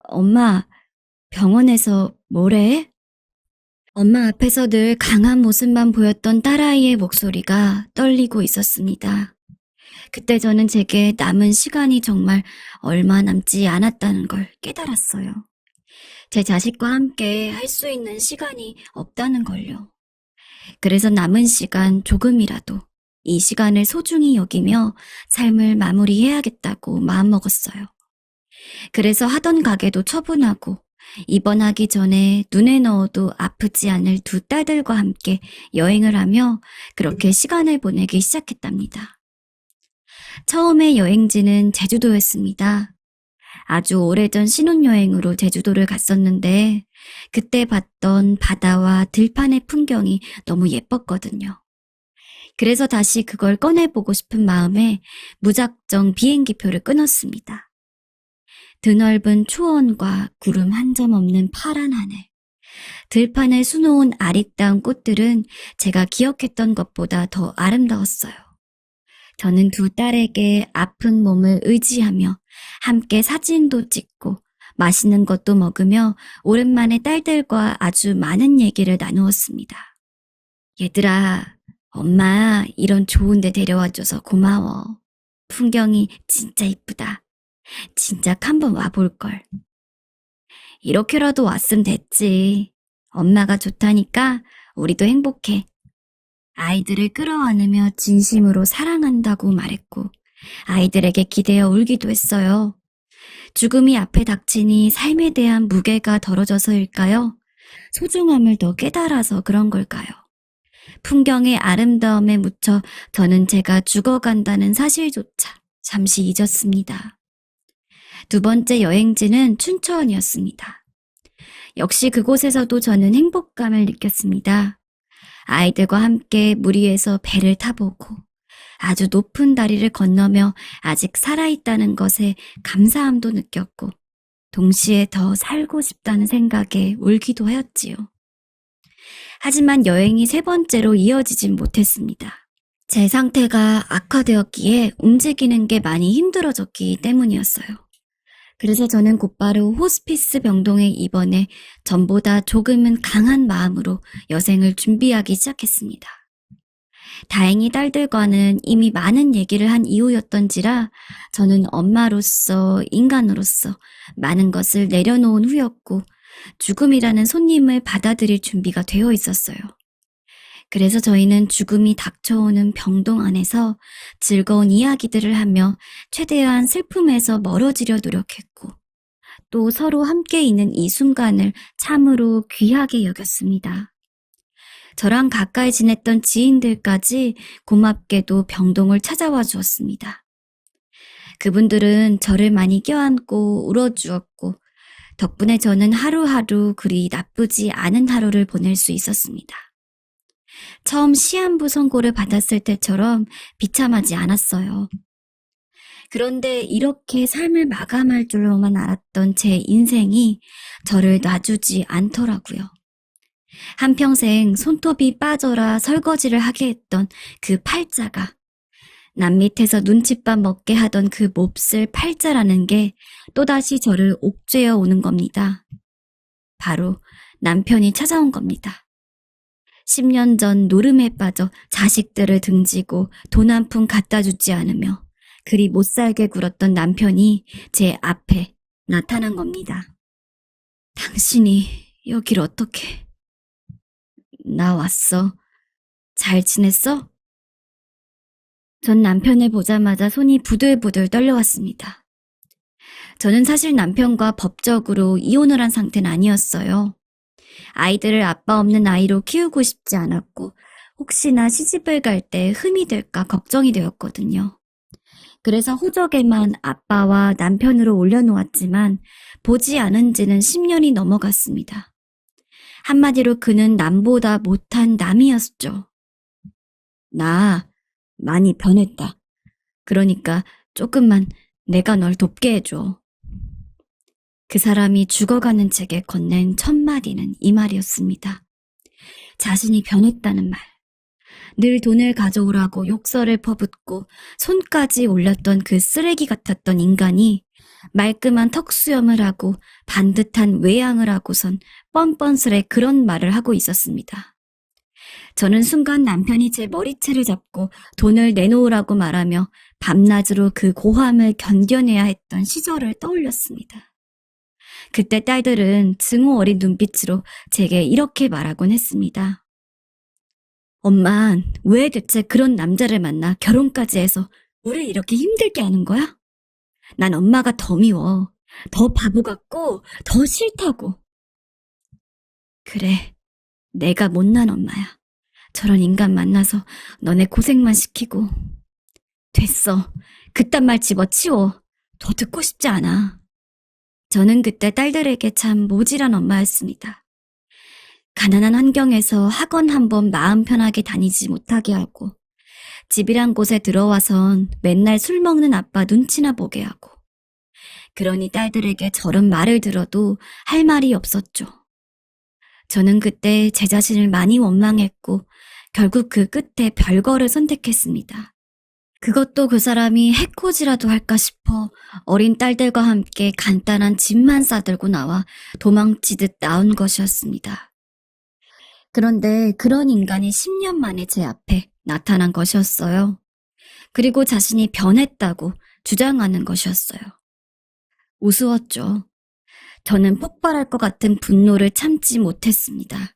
엄마, 병원에서 뭐래? 엄마 앞에서 늘 강한 모습만 보였던 딸아이의 목소리가 떨리고 있었습니다. 그때 저는 제게 남은 시간이 정말 얼마 남지 않았다는 걸 깨달았어요. 제 자식과 함께 할 수 있는 시간이 없다는 걸요. 그래서 남은 시간 조금이라도 이 시간을 소중히 여기며 삶을 마무리해야겠다고 마음먹었어요. 그래서 하던 가게도 처분하고 입원하기 전에 눈에 넣어도 아프지 않을 두 딸들과 함께 여행을 하며 그렇게 시간을 보내기 시작했답니다. 처음에 여행지는 제주도였습니다. 아주 오래전 신혼여행으로 제주도를 갔었는데 그때 봤던 바다와 들판의 풍경이 너무 예뻤거든요. 그래서 다시 그걸 꺼내보고 싶은 마음에 무작정 비행기표를 끊었습니다. 드넓은 초원과 구름 한 점 없는 파란 하늘, 들판에 수놓은 아리따운 꽃들은 제가 기억했던 것보다 더 아름다웠어요. 저는 두 딸에게 아픈 몸을 의지하며 함께 사진도 찍고 맛있는 것도 먹으며 오랜만에 딸들과 아주 많은 얘기를 나누었습니다. 얘들아, 엄마 이런 좋은 데 데려와줘서 고마워. 풍경이 진짜 이쁘다. 진작 한번 와볼걸. 이렇게라도 왔으면 됐지. 엄마가 좋다니까 우리도 행복해. 아이들을 끌어안으며 진심으로 사랑한다고 말했고 아이들에게 기대어 울기도 했어요. 죽음이 앞에 닥치니 삶에 대한 무게가 덜어져서일까요? 소중함을 더 깨달아서 그런 걸까요? 풍경의 아름다움에 묻혀 저는 제가 죽어간다는 사실조차 잠시 잊었습니다. 두 번째 여행지는 춘천이었습니다. 역시 그곳에서도 저는 행복감을 느꼈습니다. 아이들과 함께 물 위에서 배를 타보고 아주 높은 다리를 건너며 아직 살아있다는 것에 감사함도 느꼈고 동시에 더 살고 싶다는 생각에 울기도 하였지요. 하지만 여행이 세 번째로 이어지진 못했습니다. 제 상태가 악화되었기에 움직이는 게 많이 힘들어졌기 때문이었어요. 그래서 저는 곧바로 호스피스 병동에 입원해 전보다 조금은 강한 마음으로 여생을 준비하기 시작했습니다. 다행히 딸들과는 이미 많은 얘기를 한 이후였던지라 저는 엄마로서, 인간으로서 많은 것을 내려놓은 후였고 죽음이라는 손님을 받아들일 준비가 되어 있었어요. 그래서 저희는 죽음이 닥쳐오는 병동 안에서 즐거운 이야기들을 하며 최대한 슬픔에서 멀어지려 노력했고 또 서로 함께 있는 이 순간을 참으로 귀하게 여겼습니다. 저랑 가까이 지냈던 지인들까지 고맙게도 병동을 찾아와 주었습니다. 그분들은 저를 많이 껴안고 울어주었고 덕분에 저는 하루하루 그리 나쁘지 않은 하루를 보낼 수 있었습니다. 처음 시한부 선고를 받았을 때처럼 비참하지 않았어요. 그런데 이렇게 삶을 마감할 줄로만 알았던 제 인생이 저를 놔주지 않더라고요. 한평생 손톱이 빠져라 설거지를 하게 했던 그 팔자가 남 밑에서 눈칫밥 먹게 하던 그 몹쓸 팔자라는 게 또다시 저를 옥죄어 오는 겁니다. 바로 남편이 찾아온 겁니다. 10년 전 노름에 빠져 자식들을 등지고 돈 한 푼 갖다 주지 않으며 그리 못살게 굴었던 남편이 제 앞에 나타난 겁니다. 당신이 여길 어떻게... 나 왔어. 잘 지냈어? 전 남편을 보자마자 손이 부들부들 떨려왔습니다. 저는 사실 남편과 법적으로 이혼을 한 상태는 아니었어요. 아이들을 아빠 없는 아이로 키우고 싶지 않았고 혹시나 시집을 갈 때 흠이 될까 걱정이 되었거든요. 그래서 호적에만 아빠와 남편으로 올려놓았지만 보지 않은 지는 10년이 넘어갔습니다. 한마디로 그는 남보다 못한 남이었죠. 나 많이 변했다. 그러니까 조금만 내가 널 돕게 해줘. 그 사람이 죽어가는 제게 건넨 첫 마디는 이 말이었습니다. 자신이 변했다는 말. 늘 돈을 가져오라고 욕설을 퍼붓고 손까지 올렸던 그 쓰레기 같았던 인간이 말끔한 턱수염을 하고 반듯한 외양을 하고선 뻔뻔스레 그런 말을 하고 있었습니다. 저는 순간 남편이 제 머리채를 잡고 돈을 내놓으라고 말하며 밤낮으로 그 고함을 견뎌내야 했던 시절을 떠올렸습니다. 그때 딸들은 증오 어린 눈빛으로 제게 이렇게 말하곤 했습니다. 엄만 왜 대체 그런 남자를 만나 결혼까지 해서 우리를 이렇게 힘들게 하는 거야? 난 엄마가 더 미워. 더 바보 같고 더 싫다고. 그래, 내가 못난 엄마야. 저런 인간 만나서 너네 고생만 시키고. 됐어. 그딴 말 집어치워. 더 듣고 싶지 않아. 저는 그때 딸들에게 참 모질한 엄마였습니다. 가난한 환경에서 학원 한번 마음 편하게 다니지 못하게 하고 집이란 곳에 들어와선 맨날 술 먹는 아빠 눈치나 보게 하고 그러니 딸들에게 저런 말을 들어도 할 말이 없었죠. 저는 그때 제 자신을 많이 원망했고 결국 그 끝에 별거를 선택했습니다. 그것도 그 사람이 해코지라도 할까 싶어 어린 딸들과 함께 간단한 짐만 싸들고 나와 도망치듯 나온 것이었습니다. 그런데 그런 인간이 10년 만에 제 앞에 나타난 것이었어요. 그리고 자신이 변했다고 주장하는 것이었어요. 우스웠죠. 저는 폭발할 것 같은 분노를 참지 못했습니다.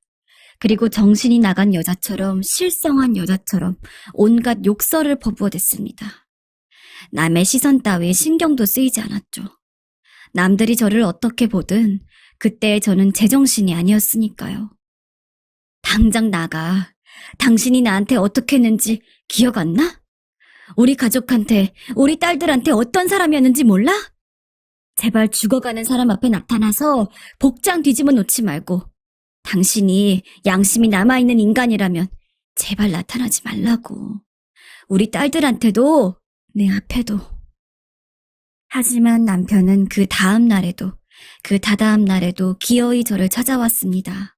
그리고 정신이 나간 여자처럼 실성한 여자처럼 온갖 욕설을 퍼부어댔습니다. 남의 시선 따위에 신경도 쓰이지 않았죠. 남들이 저를 어떻게 보든 그때 저는 제정신이 아니었으니까요. 당장 나가. 당신이 나한테 어떻게 했는지 기억 안 나? 우리 가족한테, 우리 딸들한테 어떤 사람이었는지 몰라? 제발 죽어가는 사람 앞에 나타나서 복장 뒤집어 놓지 말고 당신이 양심이 남아있는 인간이라면 제발 나타나지 말라고. 우리 딸들한테도 내 앞에도. 하지만 남편은 그 다음 날에도 그 다다음 날에도 기어이 저를 찾아왔습니다.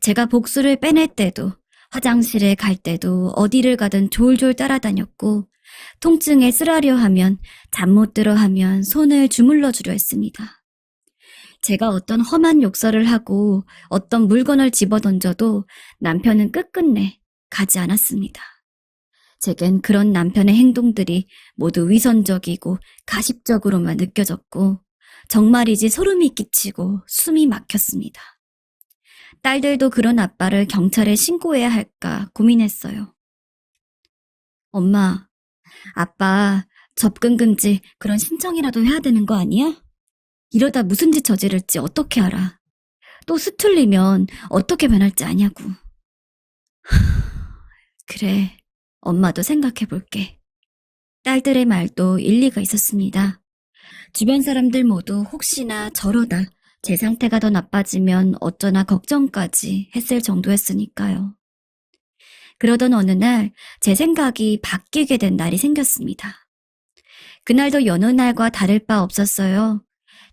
제가 복수를 빼낼 때도 화장실에 갈 때도 어디를 가든 졸졸 따라다녔고 통증에 쓰라려 하면 잠 못 들어 하면 손을 주물러 주려 했습니다. 제가 어떤 험한 욕설을 하고 어떤 물건을 집어던져도 남편은 끝끝내 가지 않았습니다. 제겐 그런 남편의 행동들이 모두 위선적이고 가식적으로만 느껴졌고 정말이지 소름이 끼치고 숨이 막혔습니다. 딸들도 그런 아빠를 경찰에 신고해야 할까 고민했어요. 엄마, 아빠 접근 금지 그런 신청이라도 해야 되는 거 아니야? 이러다 무슨 짓 저지를지 어떻게 알아? 또 수틀리면 어떻게 변할지 아냐고. 그래, 엄마도 생각해 볼게. 딸들의 말도 일리가 있었습니다. 주변 사람들 모두 혹시나 저러다 제 상태가 더 나빠지면 어쩌나 걱정까지 했을 정도였으니까요. 그러던 어느 날 제 생각이 바뀌게 된 날이 생겼습니다. 그날도 여느 날과 다를 바 없었어요.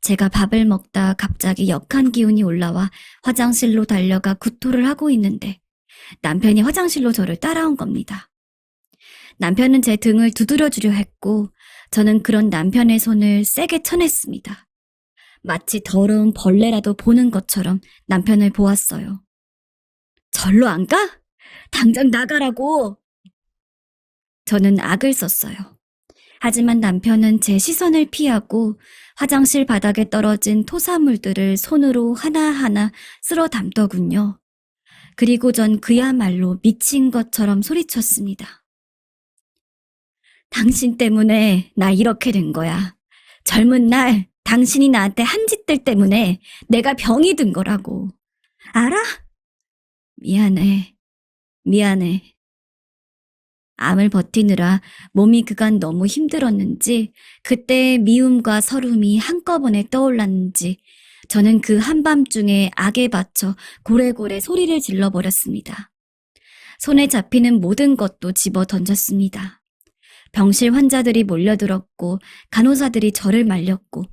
제가 밥을 먹다 갑자기 역한 기운이 올라와 화장실로 달려가 구토를 하고 있는데 남편이 화장실로 저를 따라온 겁니다. 남편은 제 등을 두드려주려 했고 저는 그런 남편의 손을 세게 쳐냈습니다. 마치 더러운 벌레라도 보는 것처럼 남편을 보았어요. 절로 안 가? 당장 나가라고! 저는 악을 썼어요. 하지만 남편은 제 시선을 피하고 화장실 바닥에 떨어진 토사물들을 손으로 하나하나 쓸어 담더군요. 그리고 전 그야말로 미친 것처럼 소리쳤습니다. 당신 때문에 나 이렇게 된 거야. 젊은 날 당신이 나한테 한 짓들 때문에 내가 병이 든 거라고. 알아? 미안해. 미안해. 암을 버티느라 몸이 그간 너무 힘들었는지 그때의 미움과 서름이 한꺼번에 떠올랐는지 저는 그 한밤중에 악에 받쳐 고래고래 소리를 질러버렸습니다. 손에 잡히는 모든 것도 집어 던졌습니다. 병실 환자들이 몰려들었고 간호사들이 저를 말렸고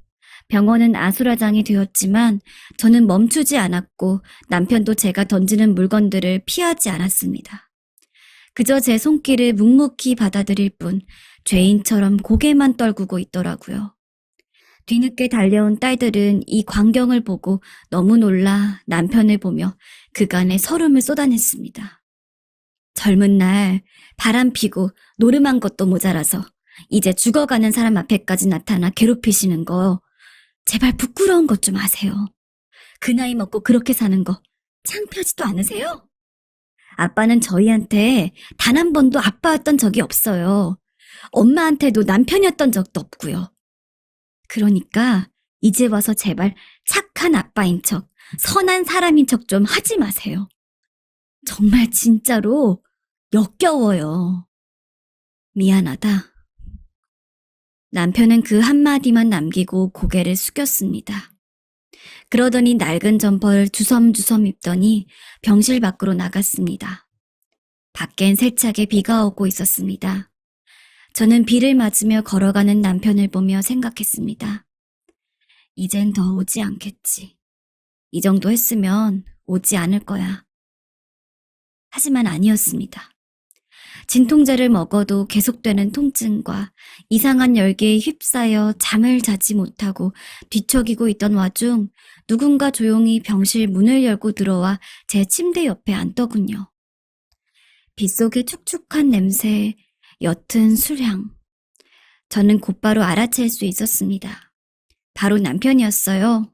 병원은 아수라장이 되었지만 저는 멈추지 않았고 남편도 제가 던지는 물건들을 피하지 않았습니다. 그저 제 손길을 묵묵히 받아들일 뿐 죄인처럼 고개만 떨구고 있더라고요. 뒤늦게 달려온 딸들은 이 광경을 보고 너무 놀라 남편을 보며 그간의 서름을 쏟아냈습니다. 젊은 날 바람 피고 노름한 것도 모자라서 이제 죽어가는 사람 앞에까지 나타나 괴롭히시는 거 제발 부끄러운 것 좀 아세요. 그 나이 먹고 그렇게 사는 거 창피하지도 않으세요? 아빠는 저희한테 단 한 번도 아빠였던 적이 없어요. 엄마한테도 남편이었던 적도 없고요. 그러니까 이제 와서 제발 착한 아빠인 척, 선한 사람인 척 좀 하지 마세요. 정말 진짜로 역겨워요. 미안하다. 남편은 그 한마디만 남기고 고개를 숙였습니다. 그러더니 낡은 점퍼를 주섬주섬 입더니 병실 밖으로 나갔습니다. 밖엔 세차게 비가 오고 있었습니다. 저는 비를 맞으며 걸어가는 남편을 보며 생각했습니다. 이젠 더 오지 않겠지. 이 정도 했으면 오지 않을 거야. 하지만 아니었습니다. 진통제를 먹어도 계속되는 통증과 이상한 열기에 휩싸여 잠을 자지 못하고 뒤척이고 있던 와중 누군가 조용히 병실 문을 열고 들어와 제 침대 옆에 앉더군요. 빗속의 축축한 냄새, 옅은 술향. 저는 곧바로 알아챌 수 있었습니다. 바로 남편이었어요.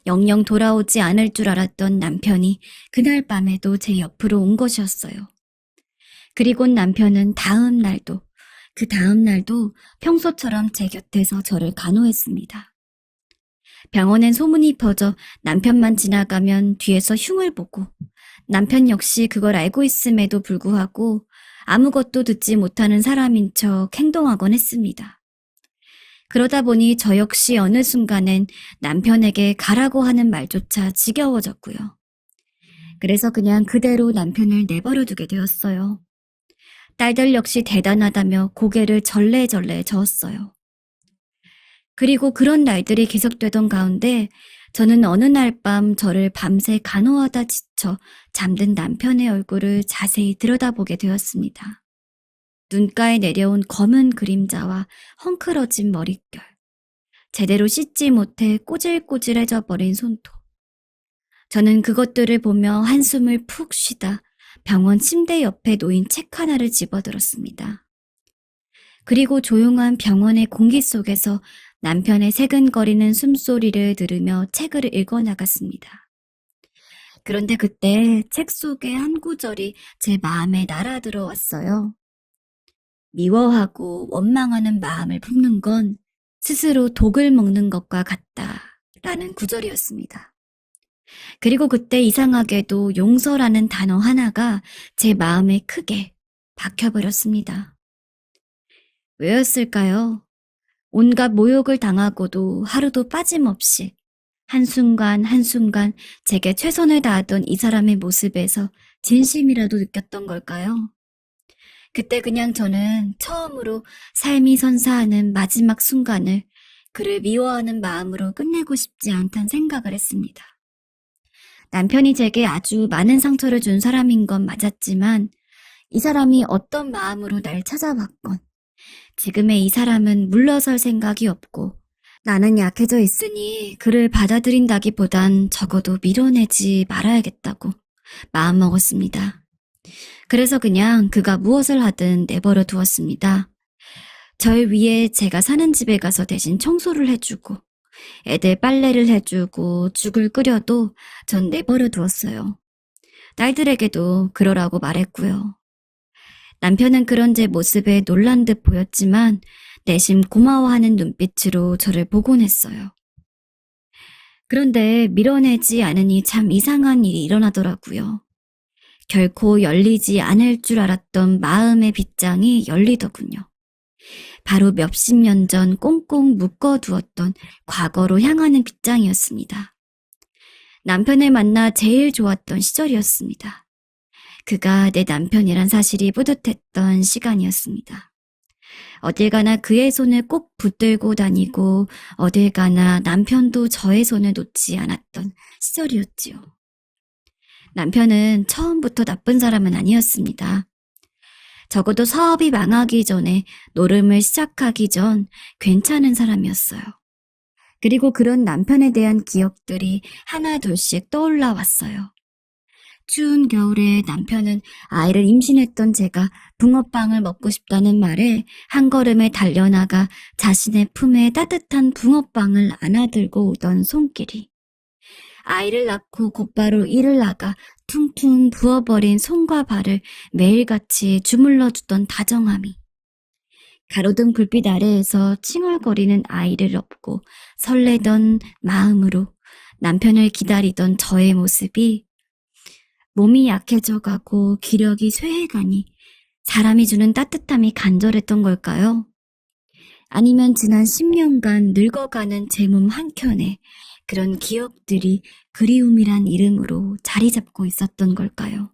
영영 돌아오지 않을 줄 알았던 남편이 그날 밤에도 제 옆으로 온 것이었어요. 그리고 남편은 그 다음 날도 평소처럼 제 곁에서 저를 간호했습니다. 병원엔 소문이 퍼져 남편만 지나가면 뒤에서 흉을 보고 남편 역시 그걸 알고 있음에도 불구하고 아무것도 듣지 못하는 사람인 척 행동하곤 했습니다. 그러다 보니 저 역시 어느 순간엔 남편에게 가라고 하는 말조차 지겨워졌고요. 그래서 그냥 그대로 남편을 내버려 두게 되었어요. 딸들 역시 대단하다며 고개를 절레절레 저었어요. 그리고 그런 날들이 계속되던 가운데 저는 어느 날 밤 저를 밤새 간호하다 지쳐 잠든 남편의 얼굴을 자세히 들여다보게 되었습니다. 눈가에 내려온 검은 그림자와 헝클어진 머릿결, 제대로 씻지 못해 꼬질꼬질해져 버린 손톱. 저는 그것들을 보며 한숨을 푹 쉬다 병원 침대 옆에 놓인 책 하나를 집어들었습니다. 그리고 조용한 병원의 공기 속에서 남편의 새근거리는 숨소리를 들으며 책을 읽어 나갔습니다. 그런데 그때 책 속의 한 구절이 제 마음에 날아들어왔어요. 미워하고 원망하는 마음을 품는 건 스스로 독을 먹는 것과 같다라는 구절이었습니다. 그리고 그때 이상하게도 용서라는 단어 하나가 제 마음에 크게 박혀버렸습니다. 왜였을까요? 온갖 모욕을 당하고도 하루도 빠짐없이 한순간 한순간 제게 최선을 다하던 이 사람의 모습에서 진심이라도 느꼈던 걸까요? 그때 그냥 저는 처음으로 삶이 선사하는 마지막 순간을 그를 미워하는 마음으로 끝내고 싶지 않다는 생각을 했습니다. 남편이 제게 아주 많은 상처를 준 사람인 건 맞았지만 이 사람이 어떤 마음으로 날 찾아왔건 지금의 이 사람은 물러설 생각이 없고 나는 약해져 있으니 그를 받아들인다기보단 적어도 밀어내지 말아야겠다고 마음먹었습니다. 그래서 그냥 그가 무엇을 하든 내버려 두었습니다. 절 위에 제가 사는 집에 가서 대신 청소를 해주고 애들 빨래를 해주고 죽을 끓여도 전 내버려 두었어요. 딸들에게도 그러라고 말했고요. 남편은 그런 제 모습에 놀란 듯 보였지만 내심 고마워하는 눈빛으로 저를 보곤 했어요. 그런데 밀어내지 않으니 참 이상한 일이 일어나더라고요. 결코 열리지 않을 줄 알았던 마음의 빗장이 열리더군요. 바로 몇십 년 전 꽁꽁 묶어두었던 과거로 향하는 빗장이었습니다. 남편을 만나 제일 좋았던 시절이었습니다. 그가 내 남편이란 사실이 뿌듯했던 시간이었습니다. 어딜 가나 그의 손을 꼭 붙들고 다니고 어딜 가나 남편도 저의 손을 놓지 않았던 시절이었지요. 남편은 처음부터 나쁜 사람은 아니었습니다. 적어도 사업이 망하기 전에 노름을 시작하기 전 괜찮은 사람이었어요. 그리고 그런 남편에 대한 기억들이 하나둘씩 떠올라 왔어요. 추운 겨울에 남편은 아이를 임신했던 제가 붕어빵을 먹고 싶다는 말에 한 걸음에 달려나가 자신의 품에 따뜻한 붕어빵을 안아들고 오던 손길이, 아이를 낳고 곧바로 일을 나가 퉁퉁 부어버린 손과 발을 매일같이 주물러주던 다정함이, 가로등 불빛 아래에서 칭얼거리는 아이를 업고 설레던 마음으로 남편을 기다리던 저의 모습이, 몸이 약해져 가고 기력이 쇠해가니 사람이 주는 따뜻함이 간절했던 걸까요? 아니면 지난 10년간 늙어가는 제 몸 한켠에 그런 기억들이 그리움이란 이름으로 자리 잡고 있었던 걸까요?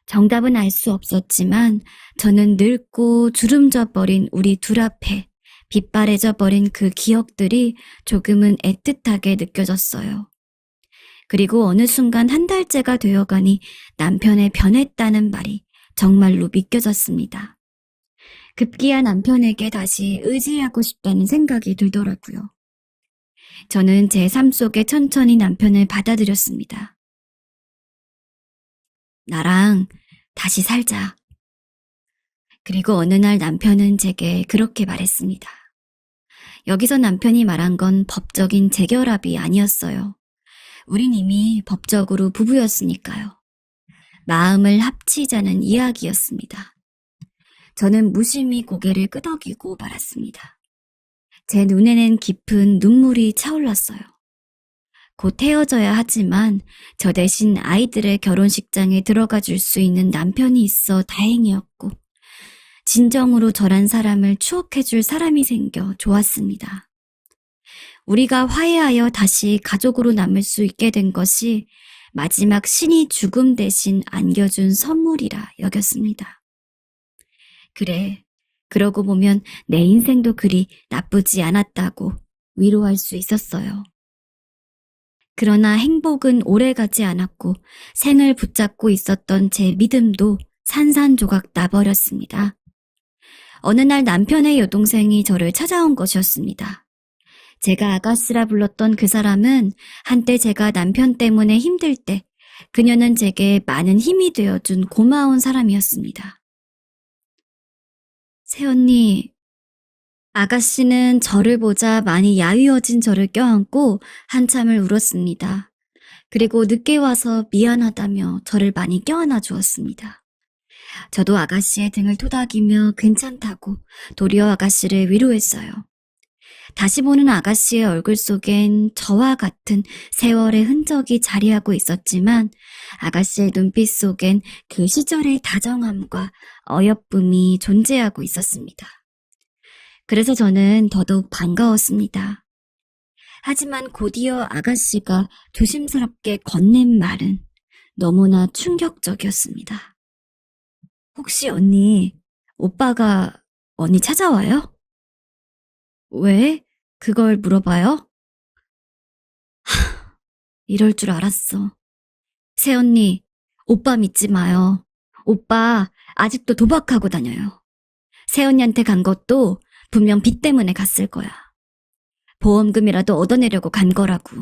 정답은 알 수 없었지만 저는 늙고 주름져 버린 우리 둘 앞에 빛바래져 버린 그 기억들이 조금은 애틋하게 느껴졌어요. 그리고 어느 순간 한 달째가 되어가니 남편의 변했다는 말이 정말로 믿겨졌습니다. 급기야 남편에게 다시 의지하고 싶다는 생각이 들더라고요. 저는 제 삶 속에 천천히 남편을 받아들였습니다. 나랑 다시 살자. 그리고 어느 날 남편은 제게 그렇게 말했습니다. 여기서 남편이 말한 건 법적인 재결합이 아니었어요. 우린 이미 법적으로 부부였으니까요. 마음을 합치자는 이야기였습니다. 저는 무심히 고개를 끄덕이고 말았습니다. 제 눈에는 깊은 눈물이 차올랐어요. 곧 헤어져야 하지만 저 대신 아이들의 결혼식장에 들어가 줄 수 있는 남편이 있어 다행이었고, 진정으로 저란 사람을 추억해 줄 사람이 생겨 좋았습니다. 우리가 화해하여 다시 가족으로 남을 수 있게 된 것이 마지막 신이 죽음 대신 안겨준 선물이라 여겼습니다. 그래, 그러고 보면 내 인생도 그리 나쁘지 않았다고 위로할 수 있었어요. 그러나 행복은 오래가지 않았고 생을 붙잡고 있었던 제 믿음도 산산조각 나버렸습니다. 어느 날 남편의 여동생이 저를 찾아온 것이었습니다. 제가 아가씨라 불렀던 그 사람은 한때 제가 남편 때문에 힘들 때 그녀는 제게 많은 힘이 되어준 고마운 사람이었습니다. 새언니, 아가씨는 저를 보자 많이 야위어진 저를 껴안고 한참을 울었습니다. 그리고 늦게 와서 미안하다며 저를 많이 껴안아 주었습니다. 저도 아가씨의 등을 토닥이며 괜찮다고 도리어 아가씨를 위로했어요. 다시 보는 아가씨의 얼굴 속엔 저와 같은 세월의 흔적이 자리하고 있었지만 아가씨의 눈빛 속엔 그 시절의 다정함과 어여쁨이 존재하고 있었습니다. 그래서 저는 더더욱 반가웠습니다. 하지만 곧이어 아가씨가 조심스럽게 건넨 말은 너무나 충격적이었습니다. 혹시 언니, 오빠가 언니 찾아와요? 왜? 그걸 물어봐요? 이럴 줄 알았어. 새언니, 오빠 믿지 마요. 오빠 아직도 도박하고 다녀요. 새언니한테 간 것도 분명 빚 때문에 갔을 거야. 보험금이라도 얻어내려고 간 거라고.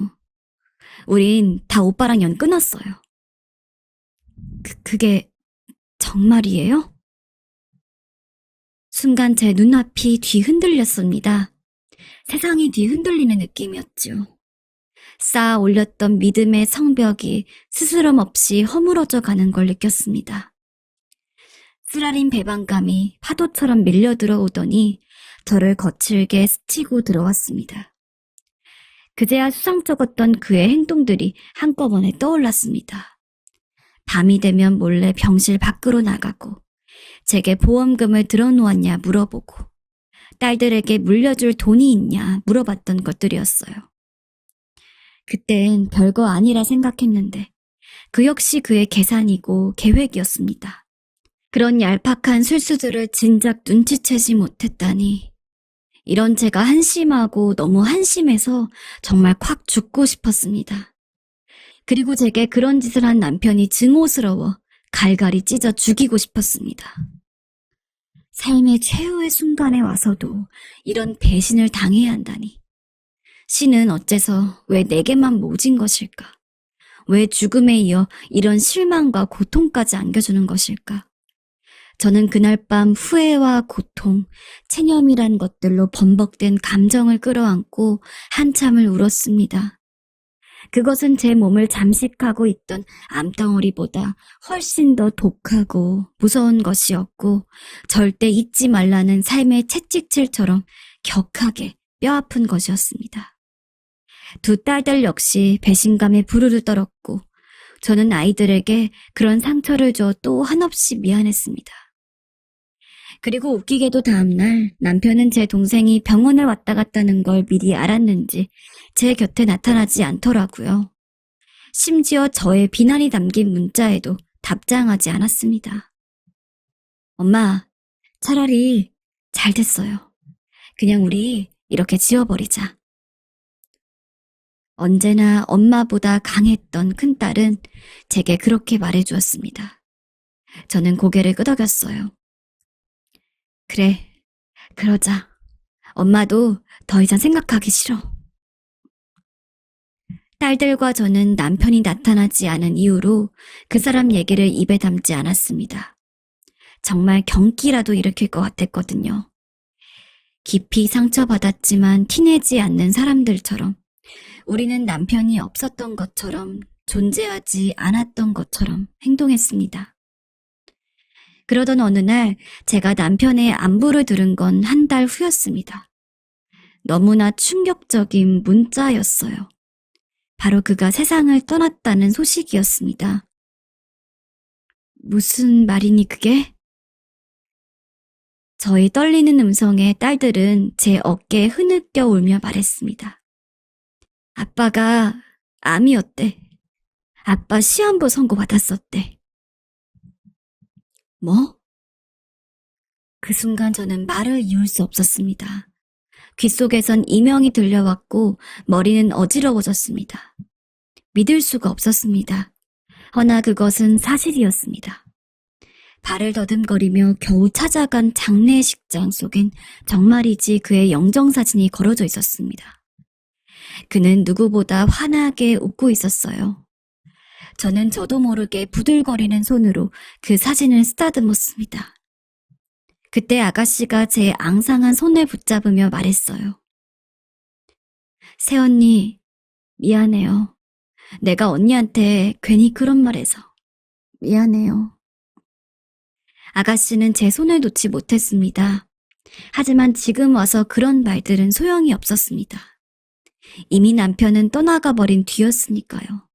우린 다 오빠랑 연 끊었어요. 그게 정말이에요? 순간 제 눈앞이 뒤흔들렸습니다. 세상이 뒤흔들리는 느낌이었죠. 쌓아 올렸던 믿음의 성벽이 스스럼 없이 허물어져 가는 걸 느꼈습니다. 쓰라린 배반감이 파도처럼 밀려 들어오더니 저를 거칠게 스치고 들어왔습니다. 그제야 수상쩍었던 그의 행동들이 한꺼번에 떠올랐습니다. 밤이 되면 몰래 병실 밖으로 나가고 제게 보험금을 들어놓았냐 물어보고 딸들에게 물려줄 돈이 있냐 물어봤던 것들이었어요. 그땐 별거 아니라 생각했는데 그 역시 그의 계산이고 계획이었습니다. 그런 얄팍한 술수들을 진작 눈치채지 못했다니. 이런 제가 한심하고 너무 한심해서 정말 콱 죽고 싶었습니다. 그리고 제게 그런 짓을 한 남편이 증오스러워 갈갈이 찢어 죽이고 싶었습니다. 삶의 최후의 순간에 와서도 이런 배신을 당해야 한다니. 신은 어째서 왜 내게만 모진 것일까? 왜 죽음에 이어 이런 실망과 고통까지 안겨주는 것일까? 저는 그날 밤 후회와 고통, 체념이란 것들로 범벅된 감정을 끌어안고 한참을 울었습니다. 그것은 제 몸을 잠식하고 있던 암덩어리보다 훨씬 더 독하고 무서운 것이었고 절대 잊지 말라는 삶의 채찍질처럼 격하게 뼈아픈 것이었습니다. 두 딸들 역시 배신감에 부르르 떨었고 저는 아이들에게 그런 상처를 줘 또 한없이 미안했습니다. 그리고 웃기게도 다음날 남편은 제 동생이 병원을 왔다 갔다는 걸 미리 알았는지 제 곁에 나타나지 않더라고요. 심지어 저의 비난이 담긴 문자에도 답장하지 않았습니다. 엄마, 차라리 잘 됐어요. 그냥 우리 이렇게 지워버리자. 언제나 엄마보다 강했던 큰딸은 제게 그렇게 말해주었습니다. 저는 고개를 끄덕였어요. 그래, 그러자. 엄마도 더 이상 생각하기 싫어. 딸들과 저는 남편이 나타나지 않은 이후로 그 사람 얘기를 입에 담지 않았습니다. 정말 경기라도 일으킬 것 같았거든요. 깊이 상처받았지만 티내지 않는 사람들처럼 우리는 남편이 없었던 것처럼 존재하지 않았던 것처럼 행동했습니다. 그러던 어느 날 제가 남편의 안부를 들은 건 한 달 후였습니다. 너무나 충격적인 문자였어요. 바로 그가 세상을 떠났다는 소식이었습니다. 무슨 말이니 그게? 저희 떨리는 음성에 딸들은 제 어깨에 흐느껴 울며 말했습니다. 아빠가 암이었대. 아빠 시한부 선고받았었대. 뭐? 그 순간 저는 말을 이을 수 없었습니다. 귓속에선 이명이 들려왔고 머리는 어지러워졌습니다. 믿을 수가 없었습니다. 허나 그것은 사실이었습니다. 발을 더듬거리며 겨우 찾아간 장례식장 속엔 정말이지 그의 영정사진이 걸어져 있었습니다. 그는 누구보다 환하게 웃고 있었어요. 저는 저도 모르게 부들거리는 손으로 그 사진을 쓰다듬었습니다. 그때 아가씨가 제 앙상한 손을 붙잡으며 말했어요. 새언니, 미안해요. 내가 언니한테 괜히 그런 말해서 미안해요. 아가씨는 제 손을 놓지 못했습니다. 하지만 지금 와서 그런 말들은 소용이 없었습니다. 이미 남편은 떠나가 버린 뒤였으니까요.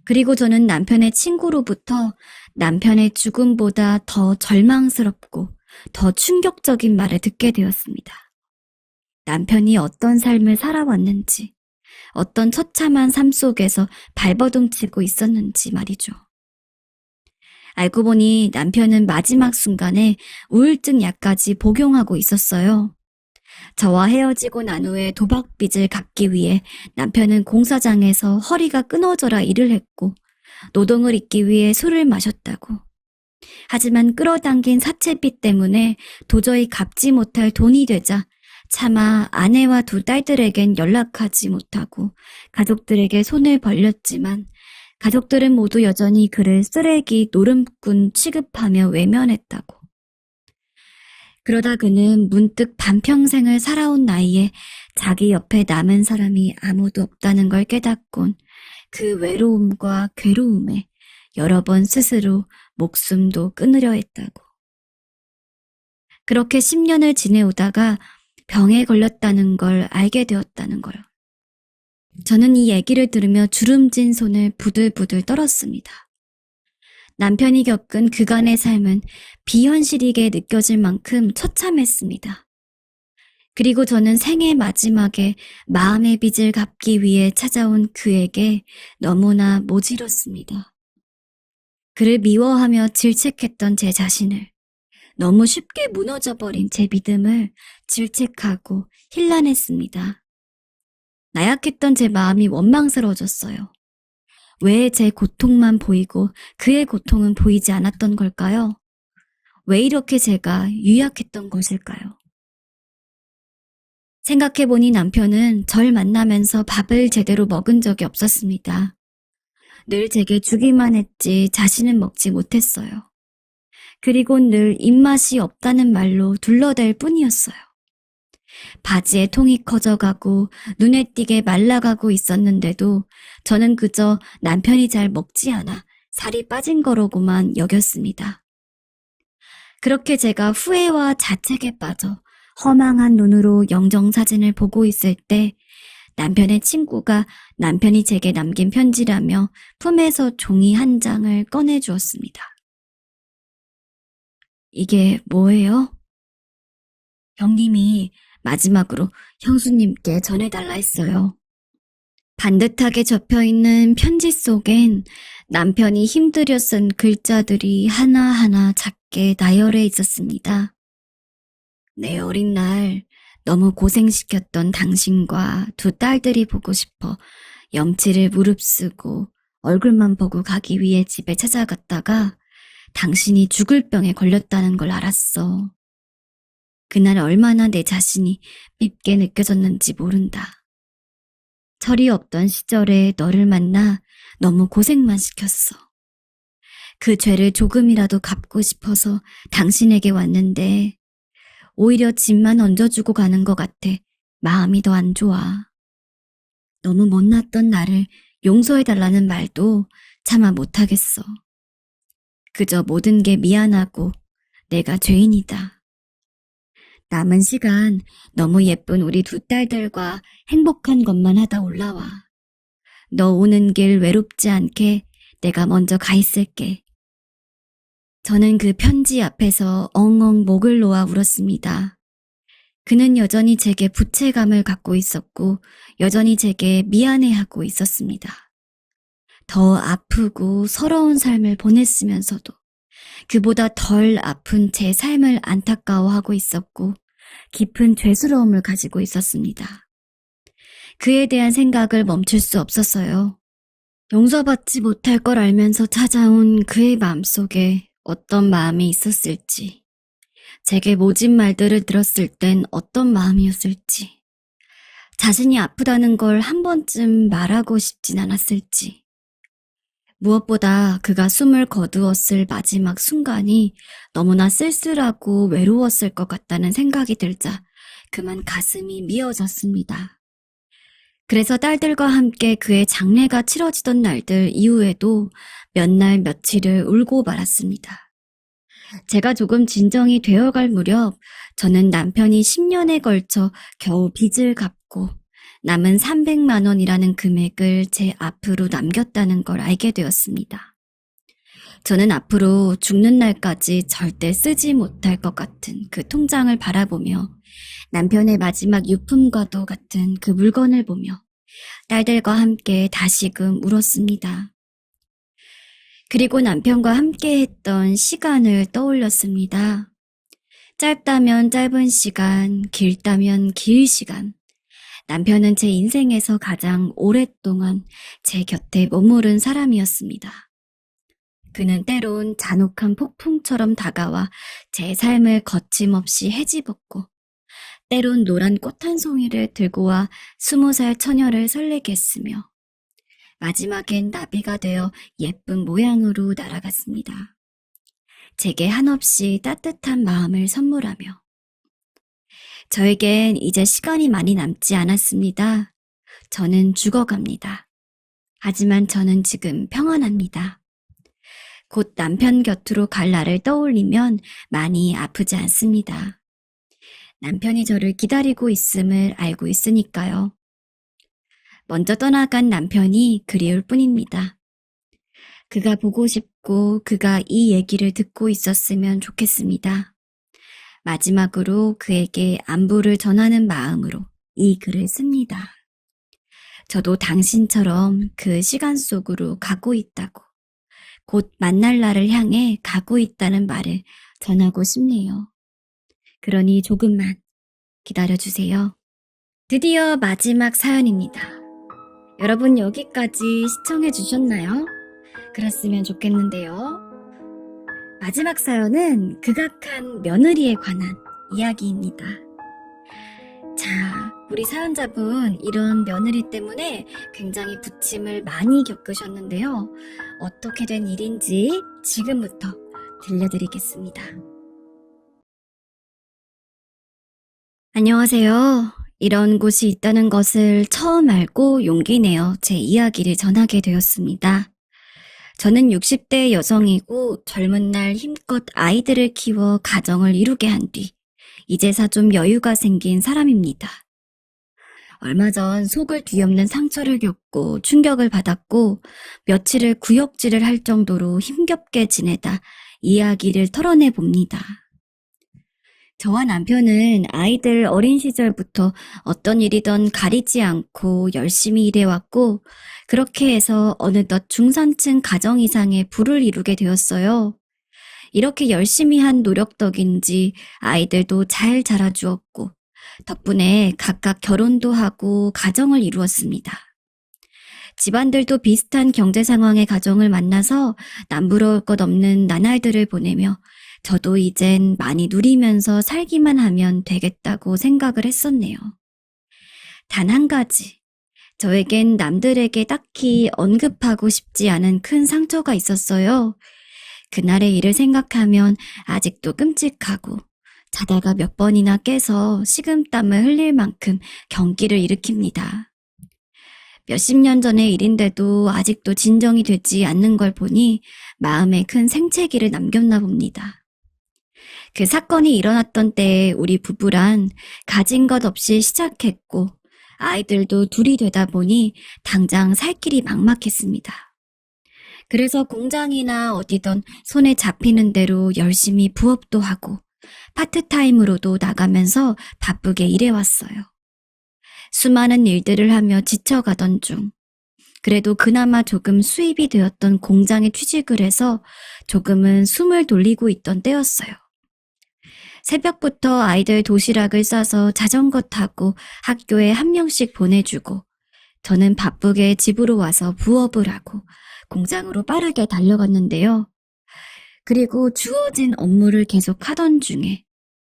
그리고 저는 남편의 친구로부터 남편의 죽음보다 더 절망스럽고 더 충격적인 말을 듣게 되었습니다. 남편이 어떤 삶을 살아왔는지, 어떤 처참한 삶 속에서 발버둥치고 있었는지 말이죠. 알고 보니 남편은 마지막 순간에 우울증 약까지 복용하고 있었어요. 저와 헤어지고 난 후에 도박빚을 갚기 위해 남편은 공사장에서 허리가 끊어져라 일을 했고 노동을 잇기 위해 술을 마셨다고. 하지만 끌어당긴 사채빚 때문에 도저히 갚지 못할 돈이 되자 차마 아내와 두 딸들에겐 연락하지 못하고 가족들에게 손을 벌렸지만 가족들은 모두 여전히 그를 쓰레기 노름꾼 취급하며 외면했다고. 그러다 그는 문득 반평생을 살아온 나이에 자기 옆에 남은 사람이 아무도 없다는 걸 깨닫곤 그 외로움과 괴로움에 여러 번 스스로 목숨도 끊으려 했다고. 그렇게 10년을 지내오다가 병에 걸렸다는 걸 알게 되었다는 거요. 저는 이 얘기를 들으며 주름진 손을 부들부들 떨었습니다. 남편이 겪은 그간의 삶은 비현실이게 느껴질 만큼 처참했습니다. 그리고 저는 생애 마지막에 마음의 빚을 갚기 위해 찾아온 그에게 너무나 모질었습니다. 그를 미워하며 질책했던 제 자신을, 너무 쉽게 무너져버린 제 믿음을 질책하고 힐난했습니다. 나약했던 제 마음이 원망스러워졌어요. 왜 제 고통만 보이고 그의 고통은 보이지 않았던 걸까요? 왜 이렇게 제가 유약했던 것일까요? 생각해보니 남편은 절 만나면서 밥을 제대로 먹은 적이 없었습니다. 늘 제게 주기만 했지 자신은 먹지 못했어요. 그리고 늘 입맛이 없다는 말로 둘러댈 뿐이었어요. 바지의 통이 커져가고 눈에 띄게 말라가고 있었는데도 저는 그저 남편이 잘 먹지 않아 살이 빠진 거로고만 여겼습니다. 그렇게 제가 후회와 자책에 빠져 허망한 눈으로 영정사진을 보고 있을 때 남편의 친구가 남편이 제게 남긴 편지라며 품에서 종이 한 장을 꺼내주었습니다. 이게 뭐예요? 형님이 마지막으로 형수님께 전해달라 했어요. 반듯하게 접혀있는 편지 속엔 남편이 힘들여 쓴 글자들이 하나하나 작게 나열해 있었습니다. 내 어린 날 너무 고생시켰던 당신과 두 딸들이 보고 싶어 염치를 무릅쓰고 얼굴만 보고 가기 위해 집에 찾아갔다가 당신이 죽을 병에 걸렸다는 걸 알았어. 그날 얼마나 내 자신이 밉게 느껴졌는지 모른다. 철이 없던 시절에 너를 만나 너무 고생만 시켰어. 그 죄를 조금이라도 갚고 싶어서 당신에게 왔는데 오히려 짐만 얹어주고 가는 것 같아 마음이 더 안 좋아. 너무 못났던 나를 용서해달라는 말도 차마 못하겠어. 그저 모든 게 미안하고 내가 죄인이다. 남은 시간 너무 예쁜 우리 두 딸들과 행복한 것만 하다 올라와. 너 오는 길 외롭지 않게 내가 먼저 가 있을게. 저는 그 편지 앞에서 엉엉 목을 놓아 울었습니다. 그는 여전히 제게 부채감을 갖고 있었고 여전히 제게 미안해하고 있었습니다. 더 아프고 서러운 삶을 보냈으면서도 그보다 덜 아픈 제 삶을 안타까워하고 있었고 깊은 죄스러움을 가지고 있었습니다. 그에 대한 생각을 멈출 수 없었어요. 용서받지 못할 걸 알면서 찾아온 그의 마음속에 어떤 마음이 있었을지, 제게 모진 말들을 들었을 땐 어떤 마음이었을지, 자신이 아프다는 걸 한 번쯤 말하고 싶진 않았을지, 무엇보다 그가 숨을 거두었을 마지막 순간이 너무나 쓸쓸하고 외로웠을 것 같다는 생각이 들자 그만 가슴이 미어졌습니다. 그래서 딸들과 함께 그의 장례가 치러지던 날들 이후에도 몇 날 며칠을 울고 말았습니다. 제가 조금 진정이 되어갈 무렵 저는 남편이 10년에 걸쳐 겨우 빚을 갚고 남은 300만 원이라는 금액을 제 앞으로 남겼다는 걸 알게 되었습니다. 저는 앞으로 죽는 날까지 절대 쓰지 못할 것 같은 그 통장을 바라보며 남편의 마지막 유품과도 같은 그 물건을 보며 딸들과 함께 다시금 울었습니다. 그리고 남편과 함께 했던 시간을 떠올렸습니다. 짧다면 짧은 시간, 길다면 길 시간. 남편은 제 인생에서 가장 오랫동안 제 곁에 머무른 사람이었습니다. 그는 때론 잔혹한 폭풍처럼 다가와 제 삶을 거침없이 헤집었고, 때론 노란 꽃 한 송이를 들고 와 20살 처녀를 설레게 했으며, 마지막엔 나비가 되어 예쁜 모양으로 날아갔습니다. 제게 한없이 따뜻한 마음을 선물하며. 저에겐 이제 시간이 많이 남지 않았습니다. 저는 죽어갑니다. 하지만 저는 지금 평안합니다. 곧 남편 곁으로 갈 날을 떠올리면 많이 아프지 않습니다. 남편이 저를 기다리고 있음을 알고 있으니까요. 먼저 떠나간 남편이 그리울 뿐입니다. 그가 보고 싶고 그가 이 얘기를 듣고 있었으면 좋겠습니다. 마지막으로 그에게 안부를 전하는 마음으로 이 글을 씁니다. 저도 당신처럼 그 시간 속으로 가고 있다고, 곧 만날 날을 향해 가고 있다는 말을 전하고 싶네요. 그러니 조금만 기다려주세요. 드디어 마지막 사연입니다. 여러분 여기까지 시청해 주셨나요? 그랬으면 좋겠는데요. 마지막 사연은 극악한 며느리에 관한 이야기입니다. 자, 우리 사연자분 이런 며느리 때문에 굉장히 부침을 많이 겪으셨는데요. 어떻게 된 일인지 지금부터 들려드리겠습니다. 안녕하세요. 이런 곳이 있다는 것을 처음 알고 용기 내어 제 이야기를 전하게 되었습니다. 저는 60대 여성이고 젊은 날 힘껏 아이들을 키워 가정을 이루게 한 뒤 이제서 좀 여유가 생긴 사람입니다. 얼마 전 속을 뒤엎는 상처를 겪고 충격을 받았고 며칠을 구역질을 할 정도로 힘겹게 지내다 이야기를 털어내 봅니다. 저와 남편은 아이들 어린 시절부터 어떤 일이든 가리지 않고 열심히 일해왔고 그렇게 해서 어느덧 중산층 가정 이상의 부를 이루게 되었어요. 이렇게 열심히 한 노력 덕인지 아이들도 잘 자라주었고 덕분에 각각 결혼도 하고 가정을 이루었습니다. 집안들도 비슷한 경제 상황의 가정을 만나서 남부러울 것 없는 나날들을 보내며 저도 이젠 많이 누리면서 살기만 하면 되겠다고 생각을 했었네요. 단 한 가지, 저에겐 남들에게 딱히 언급하고 싶지 않은 큰 상처가 있었어요. 그날의 일을 생각하면 아직도 끔찍하고 자다가 몇 번이나 깨서 식은땀을 흘릴 만큼 경기를 일으킵니다. 몇십 년 전의 일인데도 아직도 진정이 되지 않는 걸 보니 마음에 큰 생채기를 남겼나 봅니다. 그 사건이 일어났던 때에 우리 부부란 가진 것 없이 시작했고 아이들도 둘이 되다 보니 당장 살 길이 막막했습니다. 그래서 공장이나 어디든 손에 잡히는 대로 열심히 부업도 하고 파트타임으로도 나가면서 바쁘게 일해왔어요. 수많은 일들을 하며 지쳐가던 중 그래도 그나마 조금 수입이 되었던 공장에 취직을 해서 조금은 숨을 돌리고 있던 때였어요. 새벽부터 아이들 도시락을 싸서 자전거 타고 학교에 한 명씩 보내주고 저는 바쁘게 집으로 와서 부업을 하고 공장으로 빠르게 달려갔는데요. 그리고 주어진 업무를 계속 하던 중에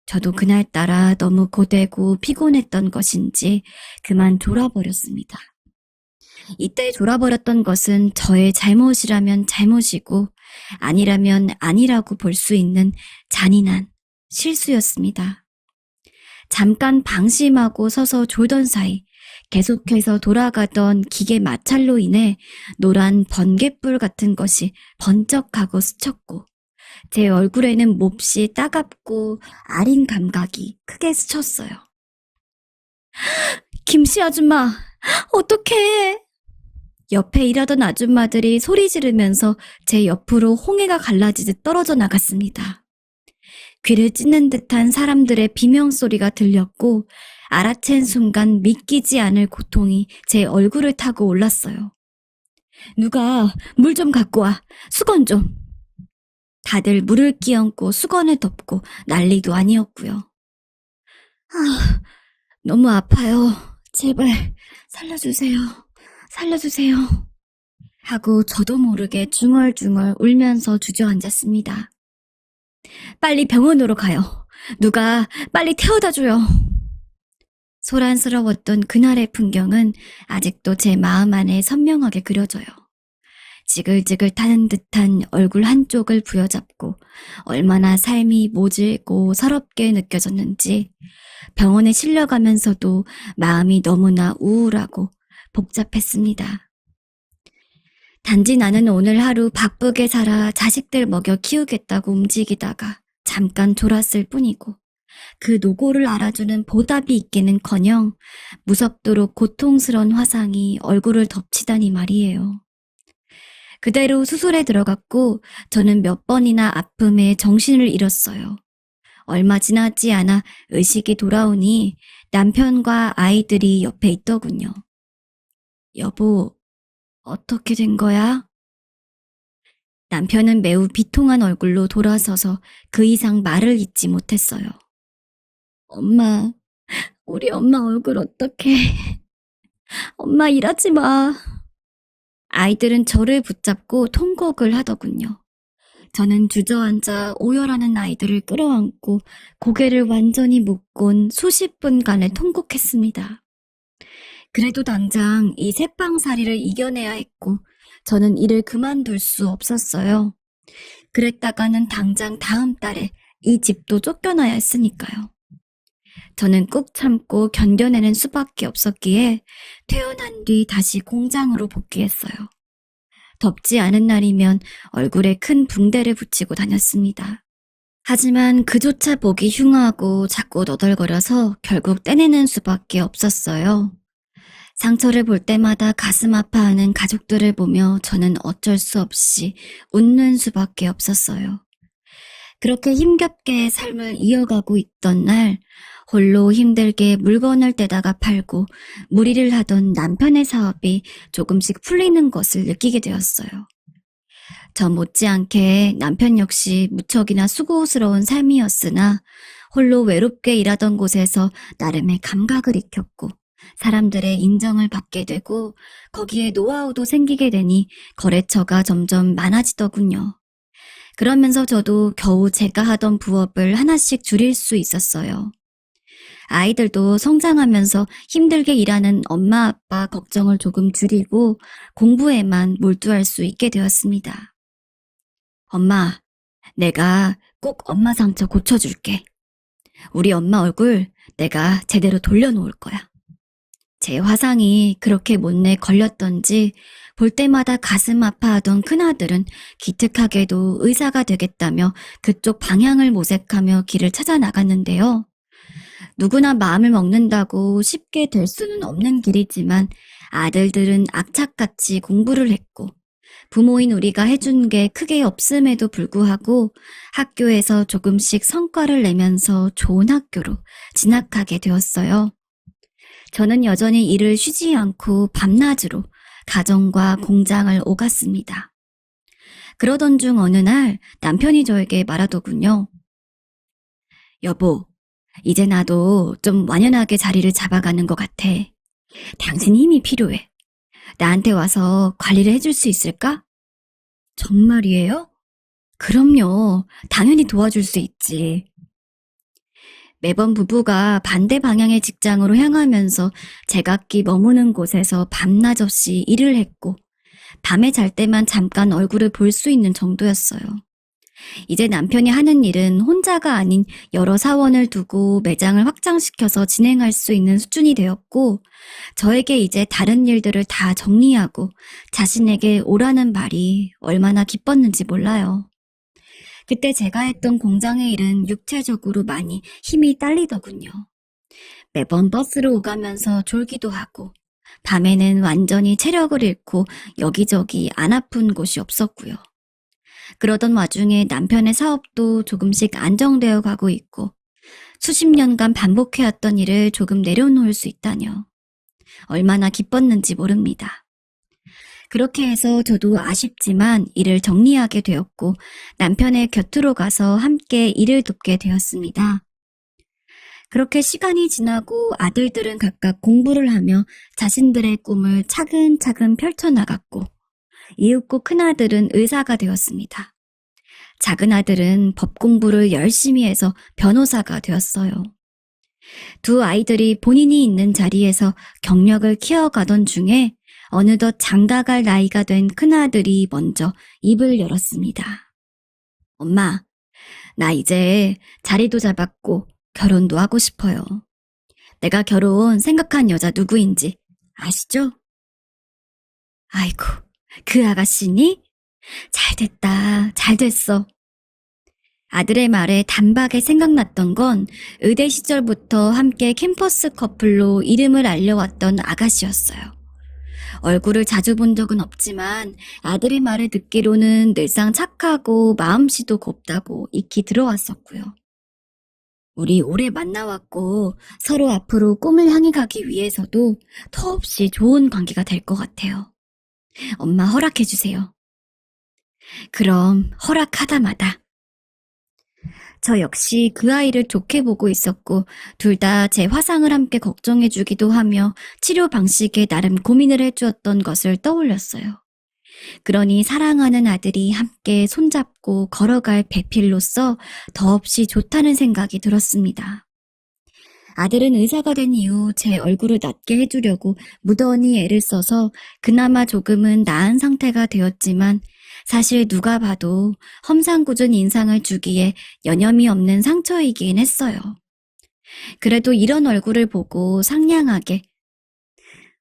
저도 그날따라 너무 고되고 피곤했던 것인지 그만 졸아버렸습니다. 이때 졸아버렸던 것은 저의 잘못이라면 잘못이고 아니라면 아니라고 볼 수 있는 잔인한 실수였습니다. 잠깐 방심하고 서서 졸던 사이 계속해서 돌아가던 기계 마찰로 인해 노란 번갯불 같은 것이 번쩍하고 스쳤고 제 얼굴에는 몹시 따갑고 아린 감각이 크게 스쳤어요. 김씨 아줌마, 어떡해! 옆에 일하던 아줌마들이 소리 지르면서 제 옆으로 홍해가 갈라지듯 떨어져 나갔습니다. 귀를 찢는 듯한 사람들의 비명소리가 들렸고 알아챈 순간 믿기지 않을 고통이 제 얼굴을 타고 올랐어요. 누가 물 좀 갖고 와. 수건 좀. 다들 물을 끼얹고 수건을 덮고 난리도 아니었고요. 너무 아파요. 제발 살려주세요. 살려주세요. 하고 저도 모르게 중얼중얼 울면서 주저앉았습니다. 빨리 병원으로 가요. 누가 빨리 태워다 줘요. 소란스러웠던 그날의 풍경은 아직도 제 마음 안에 선명하게 그려져요. 지글지글 타는 듯한 얼굴 한쪽을 부여잡고 얼마나 삶이 모질고 서럽게 느껴졌는지 병원에 실려가면서도 마음이 너무나 우울하고 복잡했습니다. 단지 나는 오늘 하루 바쁘게 살아 자식들 먹여 키우겠다고 움직이다가 잠깐 졸았을 뿐이고 그 노고를 알아주는 보답이 있기는커녕 무섭도록 고통스러운 화상이 얼굴을 덮치다니 말이에요. 그대로 수술에 들어갔고 저는 몇 번이나 아픔에 정신을 잃었어요. 얼마 지나지 않아 의식이 돌아오니 남편과 아이들이 옆에 있더군요. 여보, 어떻게 된 거야? 남편은 매우 비통한 얼굴로 돌아서서 그 이상 말을 잇지 못했어요. 엄마, 우리 엄마 얼굴 어떡해. 엄마 일하지 마. 아이들은 저를 붙잡고 통곡을 하더군요. 저는 주저앉아 오열하는 아이들을 끌어안고 고개를 완전히 묶곤 수십 분간을 통곡했습니다. 그래도 당장 이 새빵살이를 이겨내야 했고 저는 일을 그만둘 수 없었어요. 그랬다가는 당장 다음 달에 이 집도 쫓겨나야 했으니까요. 저는 꾹 참고 견뎌내는 수밖에 없었기에 퇴원한 뒤 다시 공장으로 복귀했어요. 덥지 않은 날이면 얼굴에 큰 붕대를 붙이고 다녔습니다. 하지만 그조차 보기 흉하고 자꾸 너덜거려서 결국 떼내는 수밖에 없었어요. 상처를 볼 때마다 가슴 아파하는 가족들을 보며 저는 어쩔 수 없이 웃는 수밖에 없었어요. 그렇게 힘겹게 삶을 이어가고 있던 날 홀로 힘들게 물건을 떼다가 팔고 무리를 하던 남편의 사업이 조금씩 풀리는 것을 느끼게 되었어요. 저 못지않게 남편 역시 무척이나 수고스러운 삶이었으나 홀로 외롭게 일하던 곳에서 나름의 감각을 익혔고 사람들의 인정을 받게 되고 거기에 노하우도 생기게 되니 거래처가 점점 많아지더군요. 그러면서 저도 겨우 제가 하던 부업을 하나씩 줄일 수 있었어요. 아이들도 성장하면서 힘들게 일하는 엄마 아빠 걱정을 조금 줄이고 공부에만 몰두할 수 있게 되었습니다. 엄마, 내가 꼭 엄마 상처 고쳐줄게. 우리 엄마 얼굴 내가 제대로 돌려놓을 거야. 제 화상이 그렇게 못내 걸렸던지 볼 때마다 가슴 아파하던 큰아들은 기특하게도 의사가 되겠다며 그쪽 방향을 모색하며 길을 찾아 나갔는데요. 누구나 마음을 먹는다고 쉽게 될 수는 없는 길이지만 아들들은 악착같이 공부를 했고 부모인 우리가 해준 게 크게 없음에도 불구하고 학교에서 조금씩 성과를 내면서 좋은 학교로 진학하게 되었어요. 저는 여전히 일을 쉬지 않고 밤낮으로 가정과 공장을 오갔습니다. 그러던 중 어느 날 남편이 저에게 말하더군요. 여보, 이제 나도 좀 완연하게 자리를 잡아가는 것 같아. 당신 힘이 필요해. 나한테 와서 관리를 해줄 수 있을까? 정말이에요? 그럼요. 당연히 도와줄 수 있지. 매번 부부가 반대 방향의 직장으로 향하면서 제각기 머무는 곳에서 밤낮 없이 일을 했고, 밤에 잘 때만 잠깐 얼굴을 볼 수 있는 정도였어요. 이제 남편이 하는 일은 혼자가 아닌 여러 사원을 두고 매장을 확장시켜서 진행할 수 있는 수준이 되었고, 저에게 이제 다른 일들을 다 정리하고 자신에게 오라는 말이 얼마나 기뻤는지 몰라요. 그때 제가 했던 공장의 일은 육체적으로 많이 힘이 딸리더군요. 매번 버스를 오가면서 졸기도 하고, 밤에는 완전히 체력을 잃고 여기저기 안 아픈 곳이 없었고요. 그러던 와중에 남편의 사업도 조금씩 안정되어 가고 있고, 수십 년간 반복해왔던 일을 조금 내려놓을 수 있다뇨. 얼마나 기뻤는지 모릅니다. 그렇게 해서 저도 아쉽지만 일을 정리하게 되었고, 남편의 곁으로 가서 함께 일을 돕게 되었습니다. 그렇게 시간이 지나고 아들들은 각각 공부를 하며 자신들의 꿈을 차근차근 펼쳐나갔고, 이윽고 큰아들은 의사가 되었습니다. 작은 아들은 법 공부를 열심히 해서 변호사가 되었어요. 두 아이들이 본인이 있는 자리에서 경력을 키워가던 중에 어느덧 장가갈 나이가 된 큰아들이 먼저 입을 열었습니다. 엄마, 나 이제 자리도 잡았고 결혼도 하고 싶어요. 내가 결혼 생각한 여자 누구인지 아시죠? 아이고, 그 아가씨니? 잘됐다, 잘됐어. 아들의 말에 단박에 생각났던 건 의대 시절부터 함께 캠퍼스 커플로 이름을 알려왔던 아가씨였어요. 얼굴을 자주 본 적은 없지만 아들의 말을 듣기로는 늘상 착하고 마음씨도 곱다고 익히 들어왔었고요. 우리 오래 만나왔고 서로 앞으로 꿈을 향해 가기 위해서도 터없이 좋은 관계가 될 것 같아요. 엄마 허락해주세요. 그럼 허락하다마다. 저 역시 그 아이를 좋게 보고 있었고 둘 다 제 화상을 함께 걱정해주기도 하며 치료 방식에 나름 고민을 해주었던 것을 떠올렸어요. 그러니 사랑하는 아들이 함께 손잡고 걸어갈 배필로서 더없이 좋다는 생각이 들었습니다. 아들은 의사가 된 이후 제 얼굴을 낫게 해주려고 무던히 애를 써서 그나마 조금은 나은 상태가 되었지만 사실 누가 봐도 험상궂은 인상을 주기에 여념이 없는 상처이긴 했어요. 그래도 이런 얼굴을 보고 상냥하게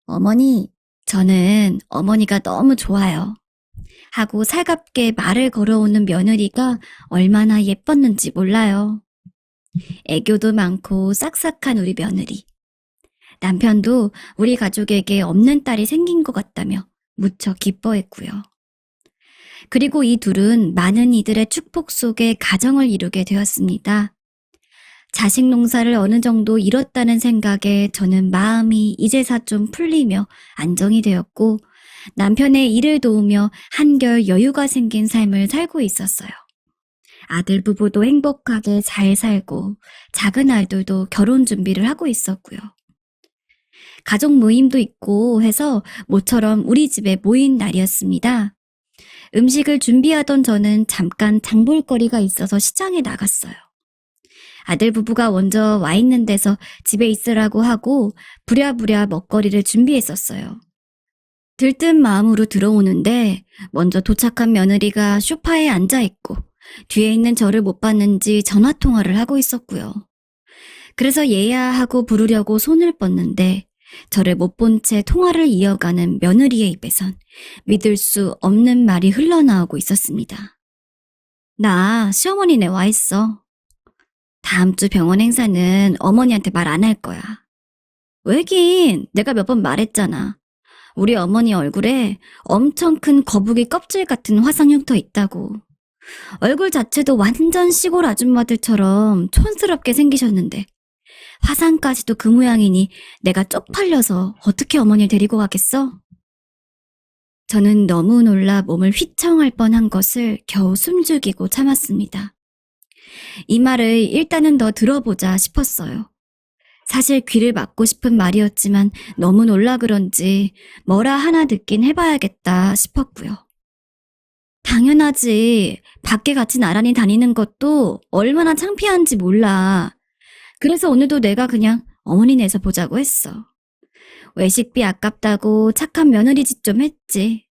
어머니, 저는 어머니가 너무 좋아요. 하고 살갑게 말을 걸어오는 며느리가 얼마나 예뻤는지 몰라요. 애교도 많고 싹싹한 우리 며느리. 남편도 우리 가족에게 없는 딸이 생긴 것 같다며 무척 기뻐했고요. 그리고 이 둘은 많은 이들의 축복 속에 가정을 이루게 되었습니다. 자식 농사를 어느 정도 이뤘다는 생각에 저는 마음이 이제서 좀 풀리며 안정이 되었고 남편의 일을 도우며 한결 여유가 생긴 삶을 살고 있었어요. 아들 부부도 행복하게 잘 살고 작은 아이들도 결혼 준비를 하고 있었고요. 가족 모임도 있고 해서 모처럼 우리 집에 모인 날이었습니다. 음식을 준비하던 저는 잠깐 장볼 거리가 있어서 시장에 나갔어요. 아들 부부가 먼저 와 있는 데서 집에 있으라고 하고 부랴부랴 먹거리를 준비했었어요. 들뜬 마음으로 들어오는데 먼저 도착한 며느리가 소파에 앉아있고 뒤에 있는 저를 못 봤는지 전화통화를 하고 있었고요. 그래서 얘야 하고 부르려고 손을 뻗는데 저를 못 본 채 통화를 이어가는 며느리의 입에선 믿을 수 없는 말이 흘러나오고 있었습니다. 나 시어머니네 와 있어. 다음 주 병원 행사는 어머니한테 말 안 할 거야. 왜긴 내가 몇 번 말했잖아. 우리 어머니 얼굴에 엄청 큰 거북이 껍질 같은 화상 흉터 있다고. 얼굴 자체도 완전 시골 아줌마들처럼 촌스럽게 생기셨는데 화상까지도 그 모양이니 내가 쪽팔려서 어떻게 어머니를 데리고 가겠어? 저는 너무 놀라 몸을 휘청할 뻔한 것을 겨우 숨죽이고 참았습니다. 이 말을 일단은 더 들어보자 싶었어요. 사실 귀를 막고 싶은 말이었지만 너무 놀라 그런지 뭐라 하나 듣긴 해봐야겠다 싶었고요. 당연하지. 밖에 같이 나란히 다니는 것도 얼마나 창피한지 몰라. 그래서 오늘도 내가 그냥 어머니 내서 보자고 했어. 외식비 아깝다고 착한 며느리 짓 좀 했지.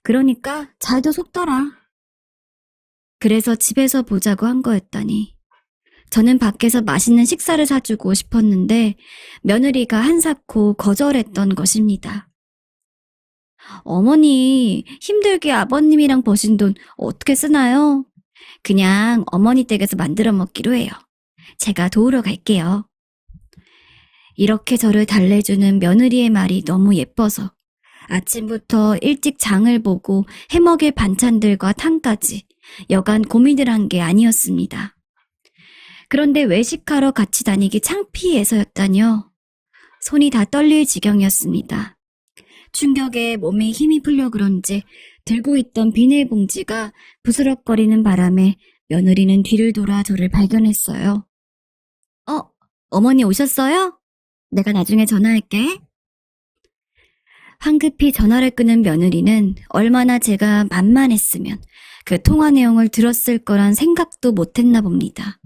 그러니까 잘도 속더라. 그래서 집에서 보자고 한 거였다니. 저는 밖에서 맛있는 식사를 사주고 싶었는데 며느리가 한사코 거절했던 것입니다. 어머니, 힘들게 아버님이랑 버신 돈 어떻게 쓰나요? 그냥 어머니 댁에서 만들어 먹기로 해요. 제가 도우러 갈게요. 이렇게 저를 달래주는 며느리의 말이 너무 예뻐서 아침부터 일찍 장을 보고 해먹일 반찬들과 탕까지 여간 고민을 한 게 아니었습니다. 그런데 외식하러 같이 다니기 창피해서였다뇨. 손이 다 떨릴 지경이었습니다. 충격에 몸에 힘이 풀려 그런지 들고 있던 비닐봉지가 부스럭거리는 바람에 며느리는 뒤를 돌아 저를 발견했어요. 어머니 오셨어요? 내가 나중에 전화할게. 황급히 전화를 끊은 며느리는 얼마나 제가 만만했으면 그 통화 내용을 들었을 거란 생각도 못했나 봅니다.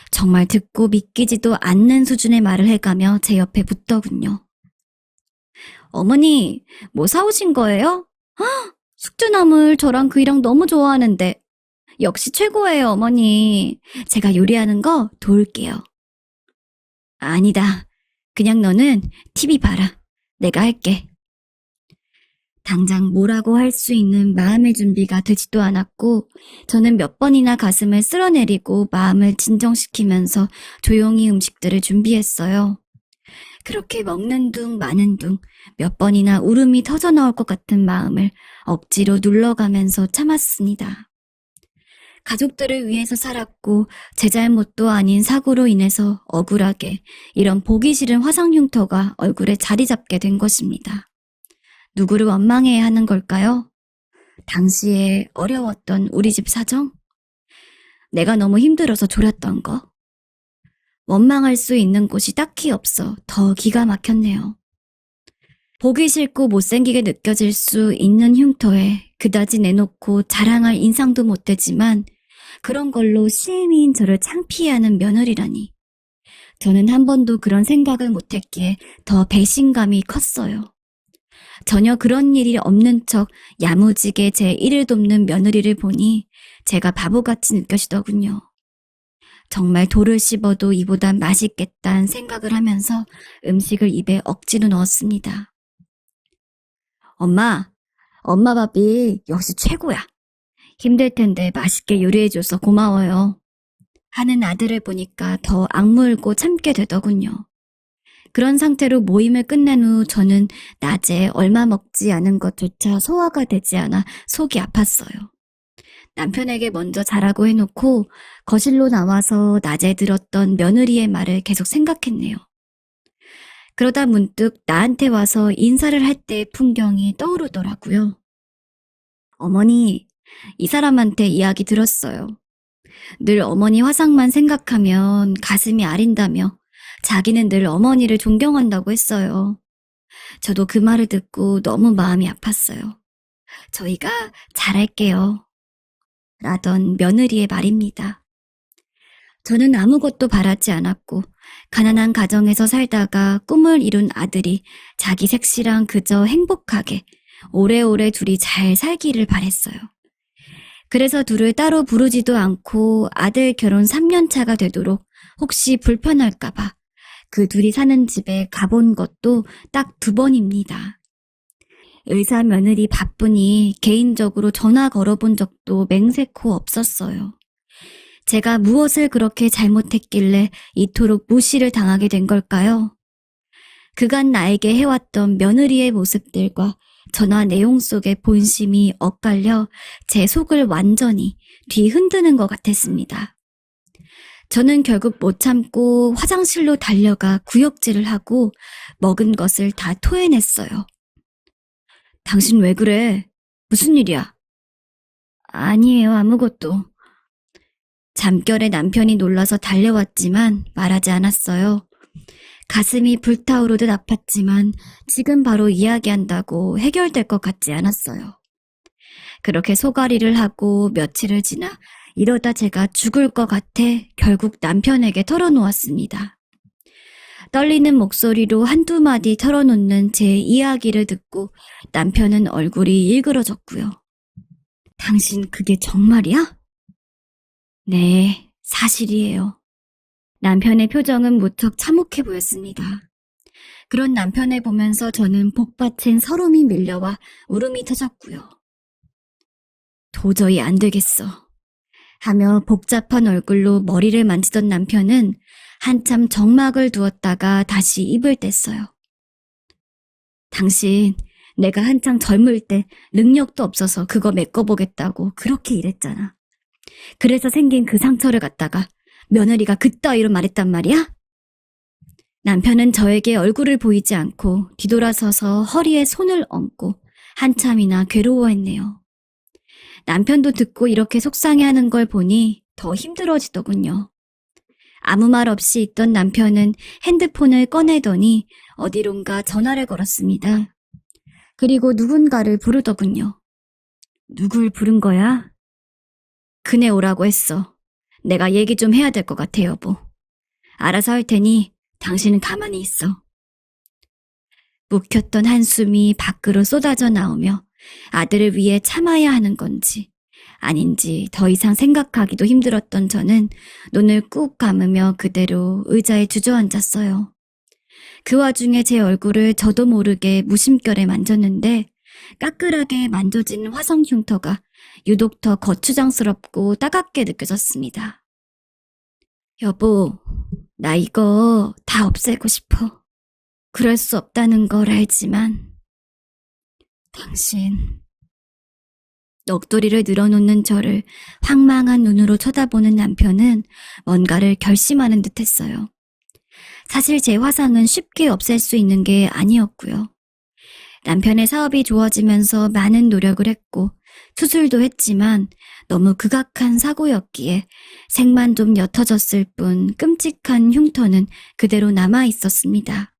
정말 듣고 믿기지도 않는 수준의 말을 해가며 제 옆에 붙더군요. 어머니, 뭐 사오신 거예요? 숙주나물 저랑 그이랑 너무 좋아하는데. 역시 최고예요, 어머니. 제가 요리하는 거 도울게요. 아니다. 그냥 너는 TV 봐라. 내가 할게. 당장 뭐라고 할 수 있는 마음의 준비가 되지도 않았고 저는 몇 번이나 가슴을 쓸어내리고 마음을 진정시키면서 조용히 음식들을 준비했어요. 그렇게 먹는 둥 마는 둥 몇 번이나 울음이 터져 나올 것 같은 마음을 억지로 눌러가면서 참았습니다. 가족들을 위해서 살았고 제 잘못도 아닌 사고로 인해서 억울하게 이런 보기 싫은 화상 흉터가 얼굴에 자리 잡게 된 것입니다. 누구를 원망해야 하는 걸까요? 당시에 어려웠던 우리 집 사정? 내가 너무 힘들어서 졸였던 거? 원망할 수 있는 곳이 딱히 없어 더 기가 막혔네요. 보기 싫고 못생기게 느껴질 수 있는 흉터에 그다지 내놓고 자랑할 인상도 못되지만 그런 걸로 시애미인 저를 창피해하는 며느리라니. 저는 한 번도 그런 생각을 못했기에 더 배신감이 컸어요. 전혀 그런 일이 없는 척 야무지게 제 일을 돕는 며느리를 보니 제가 바보같이 느껴지더군요. 정말 돌을 씹어도 이보단 맛있겠다는 생각을 하면서 음식을 입에 억지로 넣었습니다. 엄마 밥이 역시 최고야. 힘들 텐데 맛있게 요리해줘서 고마워요. 하는 아들을 보니까 더 악물고 참게 되더군요. 그런 상태로 모임을 끝낸 후 저는 낮에 얼마 먹지 않은 것조차 소화가 되지 않아 속이 아팠어요. 남편에게 먼저 자라고 해놓고 거실로 나와서 낮에 들었던 며느리의 말을 계속 생각했네요. 그러다 문득 나한테 와서 인사를 할 때의 풍경이 떠오르더라고요. 어머니, 이 사람한테 이야기 들었어요. 늘 어머니 화상만 생각하면 가슴이 아린다며 자기는 늘 어머니를 존경한다고 했어요. 저도 그 말을 듣고 너무 마음이 아팠어요. 저희가 잘할게요. 라던 며느리의 말입니다. 저는 아무것도 바라지 않았고 가난한 가정에서 살다가 꿈을 이룬 아들이 자기 색시랑 그저 행복하게 오래오래 둘이 잘 살기를 바랬어요. 그래서 둘을 따로 부르지도 않고 아들 결혼 3년 차가 되도록 혹시 불편할까봐 그 둘이 사는 집에 가본 것도 딱 2번입니다. 의사 며느리 바쁘니 개인적으로 전화 걸어본 적도 맹세코 없었어요. 제가 무엇을 그렇게 잘못했길래 이토록 무시를 당하게 된 걸까요? 그간 나에게 해왔던 며느리의 모습들과 전화 내용 속의 본심이 엇갈려 제 속을 완전히 뒤흔드는 것 같았습니다. 저는 결국 못 참고 화장실로 달려가 구역질을 하고 먹은 것을 다 토해냈어요. 당신 왜 그래? 무슨 일이야? 아니에요, 아무것도. 잠결에 남편이 놀라서 달려왔지만 말하지 않았어요. 가슴이 불타오르듯 아팠지만 지금 바로 이야기한다고 해결될 것 같지 않았어요. 그렇게 소가리를 하고 며칠을 지나 이러다 제가 죽을 것 같아 결국 남편에게 털어놓았습니다. 떨리는 목소리로 한두 마디 털어놓는 제 이야기를 듣고 남편은 얼굴이 일그러졌고요. 당신 그게 정말이야? 네, 사실이에요. 남편의 표정은 무척 참혹해 보였습니다. 그런 남편을 보면서 저는 복받친 서름이 밀려와 울음이 터졌고요. 도저히 안 되겠어. 하며 복잡한 얼굴로 머리를 만지던 남편은 한참 정막을 두었다가 다시 입을 뗐어요. 당신, 내가 한창 젊을 때 능력도 없어서 그거 메꿔보겠다고 그렇게 일했잖아. 그래서 생긴 그 상처를 갖다가 며느리가 그따위로 말했단 말이야? 남편은 저에게 얼굴을 보이지 않고 뒤돌아서서 허리에 손을 얹고 한참이나 괴로워했네요. 남편도 듣고 이렇게 속상해하는 걸 보니 더 힘들어지더군요. 아무 말 없이 있던 남편은 핸드폰을 꺼내더니 어디론가 전화를 걸었습니다. 그리고 누군가를 부르더군요. 누굴 부른 거야? 그네 오라고 했어. 내가 얘기 좀 해야 될 것 같아, 여보. 알아서 할 테니 당신은 가만히 있어. 묵혔던 한숨이 밖으로 쏟아져 나오며 아들을 위해 참아야 하는 건지 아닌지 더 이상 생각하기도 힘들었던 저는 눈을 꾹 감으며 그대로 의자에 주저앉았어요. 그 와중에 제 얼굴을 저도 모르게 무심결에 만졌는데 까끌하게 만져진 화성 흉터가 유독 더 거추장스럽고 따갑게 느껴졌습니다. 여보, 나 이거 다 없애고 싶어. 그럴 수 없다는 걸 알지만 당신... 넋두리를 늘어놓는 저를 황망한 눈으로 쳐다보는 남편은 뭔가를 결심하는 듯 했어요. 사실 제 화상은 쉽게 없앨 수 있는 게 아니었고요. 남편의 사업이 좋아지면서 많은 노력을 했고 수술도 했지만 너무 극악한 사고였기에 색만 좀 옅어졌을 뿐 끔찍한 흉터는 그대로 남아 있었습니다.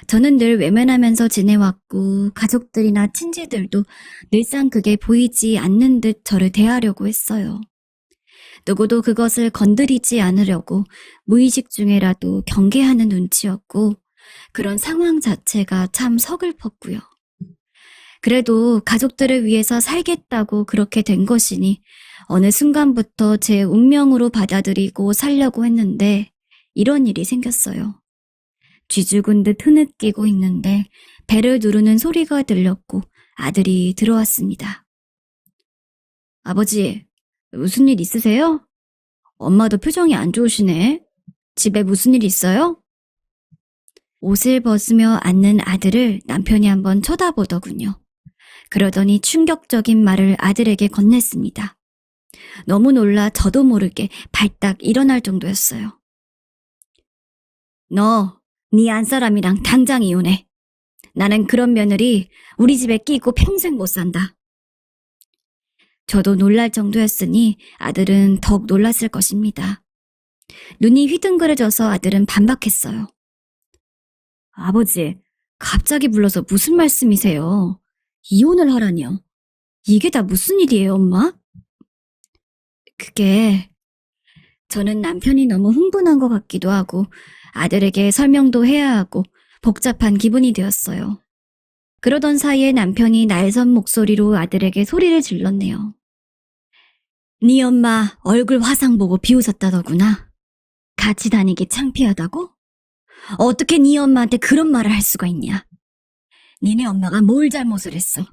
저는 늘 외면하면서 지내왔고 가족들이나 친지들도 늘상 그게 보이지 않는 듯 저를 대하려고 했어요. 누구도 그것을 건드리지 않으려고 무의식 중에라도 경계하는 눈치였고 그런 상황 자체가 참 서글펐고요. 그래도 가족들을 위해서 살겠다고 그렇게 된 것이니 어느 순간부터 제 운명으로 받아들이고 살려고 했는데 이런 일이 생겼어요. 쥐죽은 듯 흐느끼고 있는데 배를 누르는 소리가 들렸고 아들이 들어왔습니다. 아버지, 무슨 일 있으세요? 엄마도 표정이 안 좋으시네. 집에 무슨 일 있어요? 옷을 벗으며 앉는 아들을 남편이 한번 쳐다보더군요. 그러더니 충격적인 말을 아들에게 건넸습니다. 너무 놀라 저도 모르게 발딱 일어날 정도였어요. 너, 네 안사람이랑 당장 이혼해. 나는 그런 며느리 우리 집에 끼고 평생 못 산다. 저도 놀랄 정도였으니 아들은 더욱 놀랐을 것입니다. 눈이 휘둥그레져서 아들은 반박했어요. 아버지, 갑자기 불러서 무슨 말씀이세요? 이혼을 하라니요. 이게 다 무슨 일이에요, 엄마? 그게... 저는 남편이 너무 흥분한 것 같기도 하고 아들에게 설명도 해야 하고 복잡한 기분이 되었어요. 그러던 사이에 남편이 날선 목소리로 아들에게 소리를 질렀네요. 네 엄마 얼굴 화상 보고 비웃었다더구나. 같이 다니기 창피하다고? 어떻게 네 엄마한테 그런 말을 할 수가 있냐? 니네 엄마가 뭘 잘못을 했어?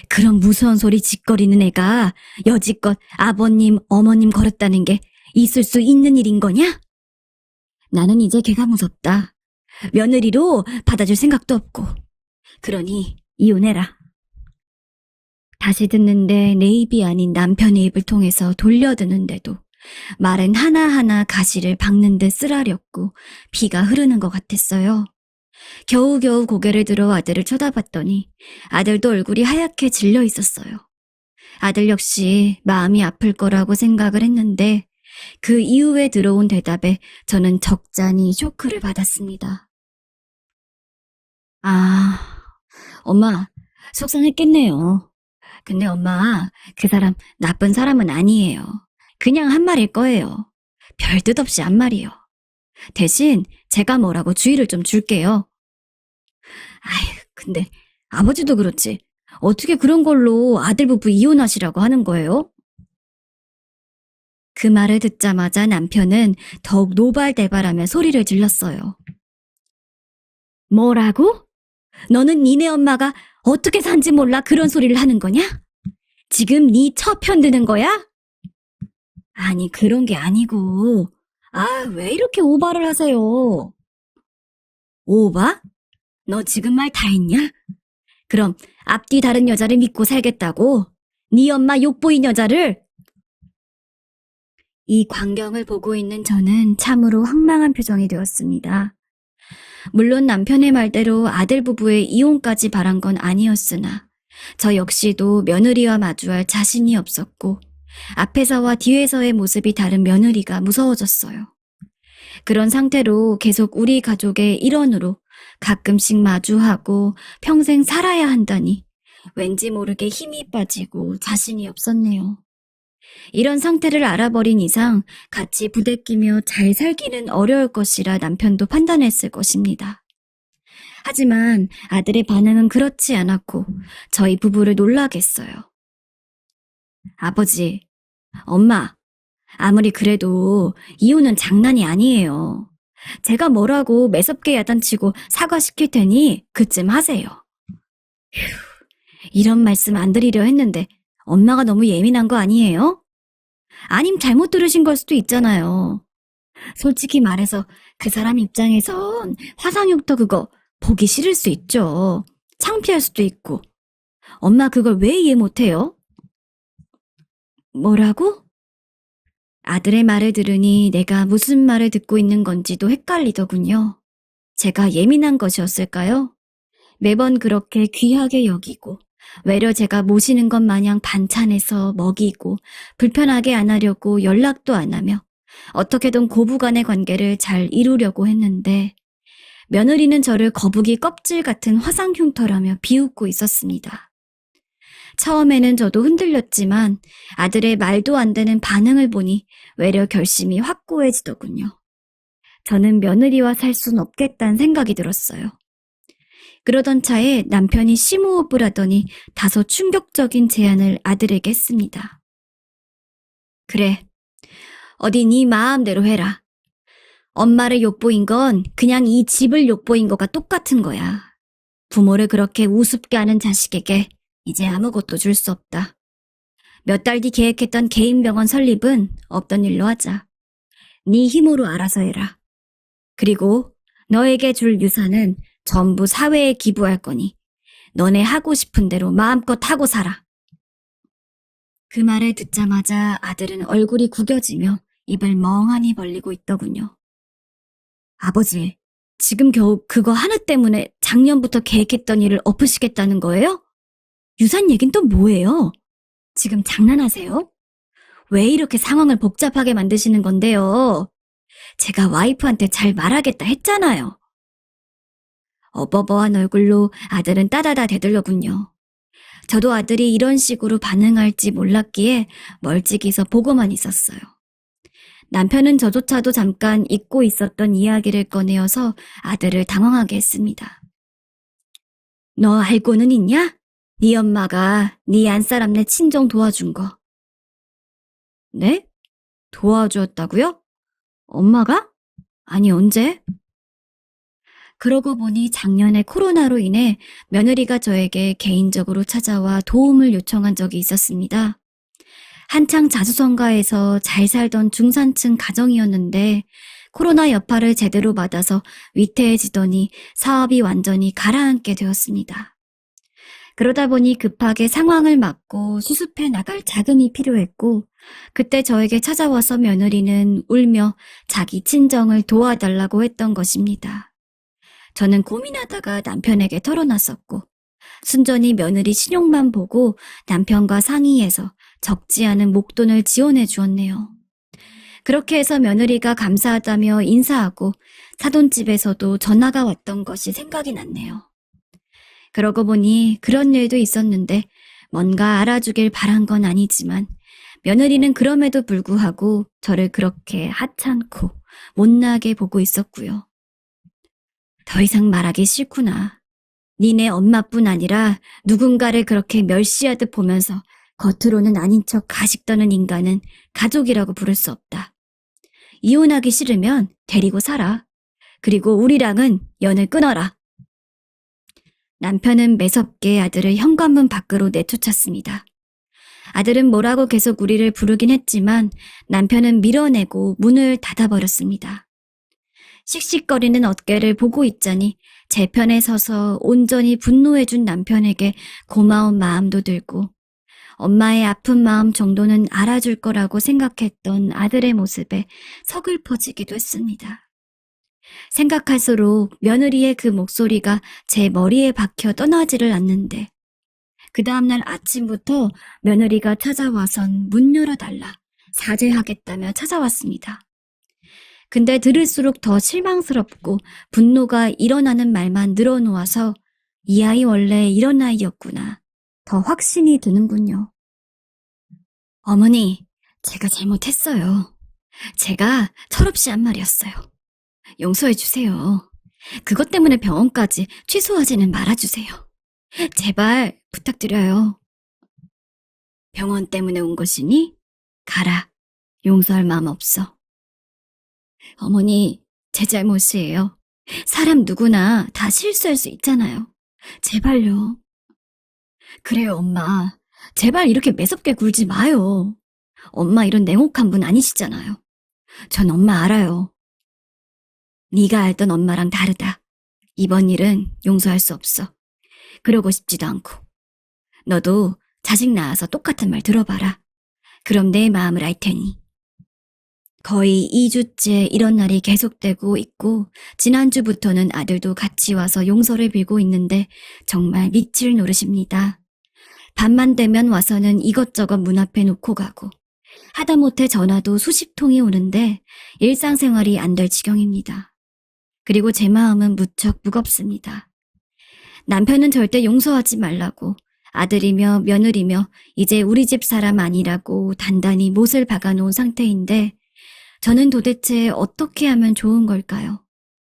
그런 무서운 소리 짓거리는 애가 여지껏 아버님, 어머님 걸었다는 게 있을 수 있는 일인 거냐? 나는 이제 걔가 무섭다. 며느리로 받아줄 생각도 없고. 그러니 이혼해라. 다시 듣는데 내 입이 아닌 남편의 입을 통해서 돌려드는데도 말은 하나하나 가시를 박는 듯 쓰라렸고 피가 흐르는 것 같았어요. 겨우겨우 고개를 들어 아들을 쳐다봤더니 아들도 얼굴이 하얗게 질려 있었어요. 아들 역시 마음이 아플 거라고 생각을 했는데 그 이후에 들어온 대답에 저는 적잖이 쇼크를 받았습니다. 엄마, 속상했겠네요. 근데 엄마, 그 사람 나쁜 사람은 아니에요. 그냥 한 말일 거예요. 별 뜻 없이 한 말이요. 대신 제가 뭐라고 주의를 좀 줄게요. 근데 아버지도 그렇지. 어떻게 그런 걸로 아들 부부 이혼하시라고 하는 거예요? 그 말을 듣자마자 남편은 더욱 노발대발하며 소리를 질렀어요. 뭐라고? 너는 니네 엄마가 어떻게 산지 몰라 그런 소리를 하는 거냐? 지금 네 처 편드는 거야? 아니, 그런 게 아니고. 왜 이렇게 오바를 하세요? 오바? 너 지금 말 다 했냐? 그럼 앞뒤 다른 여자를 믿고 살겠다고? 네 엄마 욕보인 여자를? 이 광경을 보고 있는 저는 참으로 황망한 표정이 되었습니다. 물론 남편의 말대로 아들 부부의 이혼까지 바란 건 아니었으나 저 역시도 며느리와 마주할 자신이 없었고 앞에서와 뒤에서의 모습이 다른 며느리가 무서워졌어요. 그런 상태로 계속 우리 가족의 일원으로 가끔씩 마주하고 평생 살아야 한다니 왠지 모르게 힘이 빠지고 자신이 없었네요. 이런 상태를 알아버린 이상 같이 부대끼며 잘 살기는 어려울 것이라 남편도 판단했을 것입니다. 하지만 아들의 반응은 그렇지 않았고 저희 부부를 놀라게 했어요. 아버지, 엄마, 아무리 그래도 이혼은 장난이 아니에요. 제가 뭐라고 매섭게 야단치고 사과시킬 테니 그쯤 하세요. 휴, 이런 말씀 안 드리려 했는데 엄마가 너무 예민한 거 아니에요? 아님 잘못 들으신 걸 수도 있잖아요. 솔직히 말해서 그 사람 입장에선 화상육터 그거 보기 싫을 수 있죠. 창피할 수도 있고. 엄마 그걸 왜 이해 못해요? 뭐라고? 아들의 말을 들으니 내가 무슨 말을 듣고 있는 건지도 헷갈리더군요. 제가 예민한 것이었을까요? 매번 그렇게 귀하게 여기고 외려 제가 모시는 것 마냥 반찬해서 먹이고 불편하게 안 하려고 연락도 안 하며 어떻게든 고부간의 관계를 잘 이루려고 했는데 며느리는 저를 거북이 껍질 같은 화상흉터라며 비웃고 있었습니다. 처음에는 저도 흔들렸지만 아들의 말도 안 되는 반응을 보니 외려 결심이 확고해지더군요. 저는 며느리와 살 순 없겠다는 생각이 들었어요. 그러던 차에 남편이 심호흡을 하더니 다소 충격적인 제안을 아들에게 했습니다. 그래, 어디 네 마음대로 해라. 엄마를 욕보인 건 그냥 이 집을 욕보인 거가 똑같은 거야. 부모를 그렇게 우습게 하는 자식에게 이제 아무것도 줄 수 없다. 몇 달 뒤 계획했던 개인 병원 설립은 없던 일로 하자. 네 힘으로 알아서 해라. 그리고 너에게 줄 유산은 전부 사회에 기부할 거니 너네 하고 싶은 대로 마음껏 하고 살아. 그 말을 듣자마자 아들은 얼굴이 구겨지며 입을 멍하니 벌리고 있더군요. 아버지, 지금 겨우 그거 하나 때문에 작년부터 계획했던 일을 엎으시겠다는 거예요? 유산 얘긴 또 뭐예요? 지금 장난하세요? 왜 이렇게 상황을 복잡하게 만드시는 건데요? 제가 와이프한테 잘 말하겠다 했잖아요. 어버버한 얼굴로 아들은 따다다 대들더군요. 저도 아들이 이런 식으로 반응할지 몰랐기에 멀찍이서 보고만 있었어요. 남편은 저조차도 잠깐 잊고 있었던 이야기를 꺼내어서 아들을 당황하게 했습니다. 너 알고는 있냐? 네 엄마가 네 안사람네 친정 도와준 거. 네? 도와주었다고요? 엄마가? 아니 언제? 그러고 보니 작년에 코로나로 인해 며느리가 저에게 개인적으로 찾아와 도움을 요청한 적이 있었습니다. 한창 자수성가해서 잘 살던 중산층 가정이었는데 코로나 여파를 제대로 받아서 위태해지더니 사업이 완전히 가라앉게 되었습니다. 그러다 보니 급하게 상황을 막고 수습해 나갈 자금이 필요했고 그때 저에게 찾아와서 며느리는 울며 자기 친정을 도와달라고 했던 것입니다. 저는 고민하다가 남편에게 털어놨었고 순전히 며느리 신용만 보고 남편과 상의해서 적지 않은 목돈을 지원해 주었네요. 그렇게 해서 며느리가 감사하다며 인사하고 사돈집에서도 전화가 왔던 것이 생각이 났네요. 그러고 보니 그런 일도 있었는데 뭔가 알아주길 바란 건 아니지만 며느리는 그럼에도 불구하고 저를 그렇게 하찮고 못나게 보고 있었고요. 더 이상 말하기 싫구나. 니네 엄마뿐 아니라 누군가를 그렇게 멸시하듯 보면서 겉으로는 아닌 척 가식 떠는 인간은 가족이라고 부를 수 없다. 이혼하기 싫으면 데리고 살아. 그리고 우리랑은 연을 끊어라. 남편은 매섭게 아들을 현관문 밖으로 내쫓았습니다. 아들은 뭐라고 계속 우리를 부르긴 했지만 남편은 밀어내고 문을 닫아버렸습니다. 씩씩거리는 어깨를 보고 있자니 제 편에 서서 온전히 분노해준 남편에게 고마운 마음도 들고 엄마의 아픈 마음 정도는 알아줄 거라고 생각했던 아들의 모습에 서글퍼지기도 했습니다. 생각할수록 며느리의 그 목소리가 제 머리에 박혀 떠나지를 않는데 그 다음날 아침부터 며느리가 찾아와선 문 열어달라 사죄하겠다며 찾아왔습니다. 근데 들을수록 더 실망스럽고 분노가 일어나는 말만 늘어놓아서 이 아이 원래 이런 아이였구나 더 확신이 드는군요. 어머니, 제가 잘못했어요. 제가 철없이 한 말이었어요. 용서해 주세요. 그것 때문에 병원까지 취소하지는 말아주세요. 제발 부탁드려요. 병원 때문에 온 것이니 가라. 용서할 마음 없어. 어머니, 제 잘못이에요. 사람 누구나 다 실수할 수 있잖아요. 제발요. 그래요, 엄마. 제발 이렇게 매섭게 굴지 마요. 엄마 이런 냉혹한 분 아니시잖아요. 전 엄마 알아요. 네가 알던 엄마랑 다르다. 이번 일은 용서할 수 없어. 그러고 싶지도 않고. 너도 자식 낳아서 똑같은 말 들어봐라. 그럼 내 마음을 알 테니. 거의 2주째 이런 날이 계속되고 있고 지난주부터는 아들도 같이 와서 용서를 빌고 있는데 정말 미칠 노릇입니다. 밤만 되면 와서는 이것저것 문 앞에 놓고 가고 하다못해 전화도 수십 통이 오는데 일상생활이 안 될 지경입니다. 그리고 제 마음은 무척 무겁습니다. 남편은 절대 용서하지 말라고 아들이며 며느리며 이제 우리 집 사람 아니라고 단단히 못을 박아놓은 상태인데 저는 도대체 어떻게 하면 좋은 걸까요?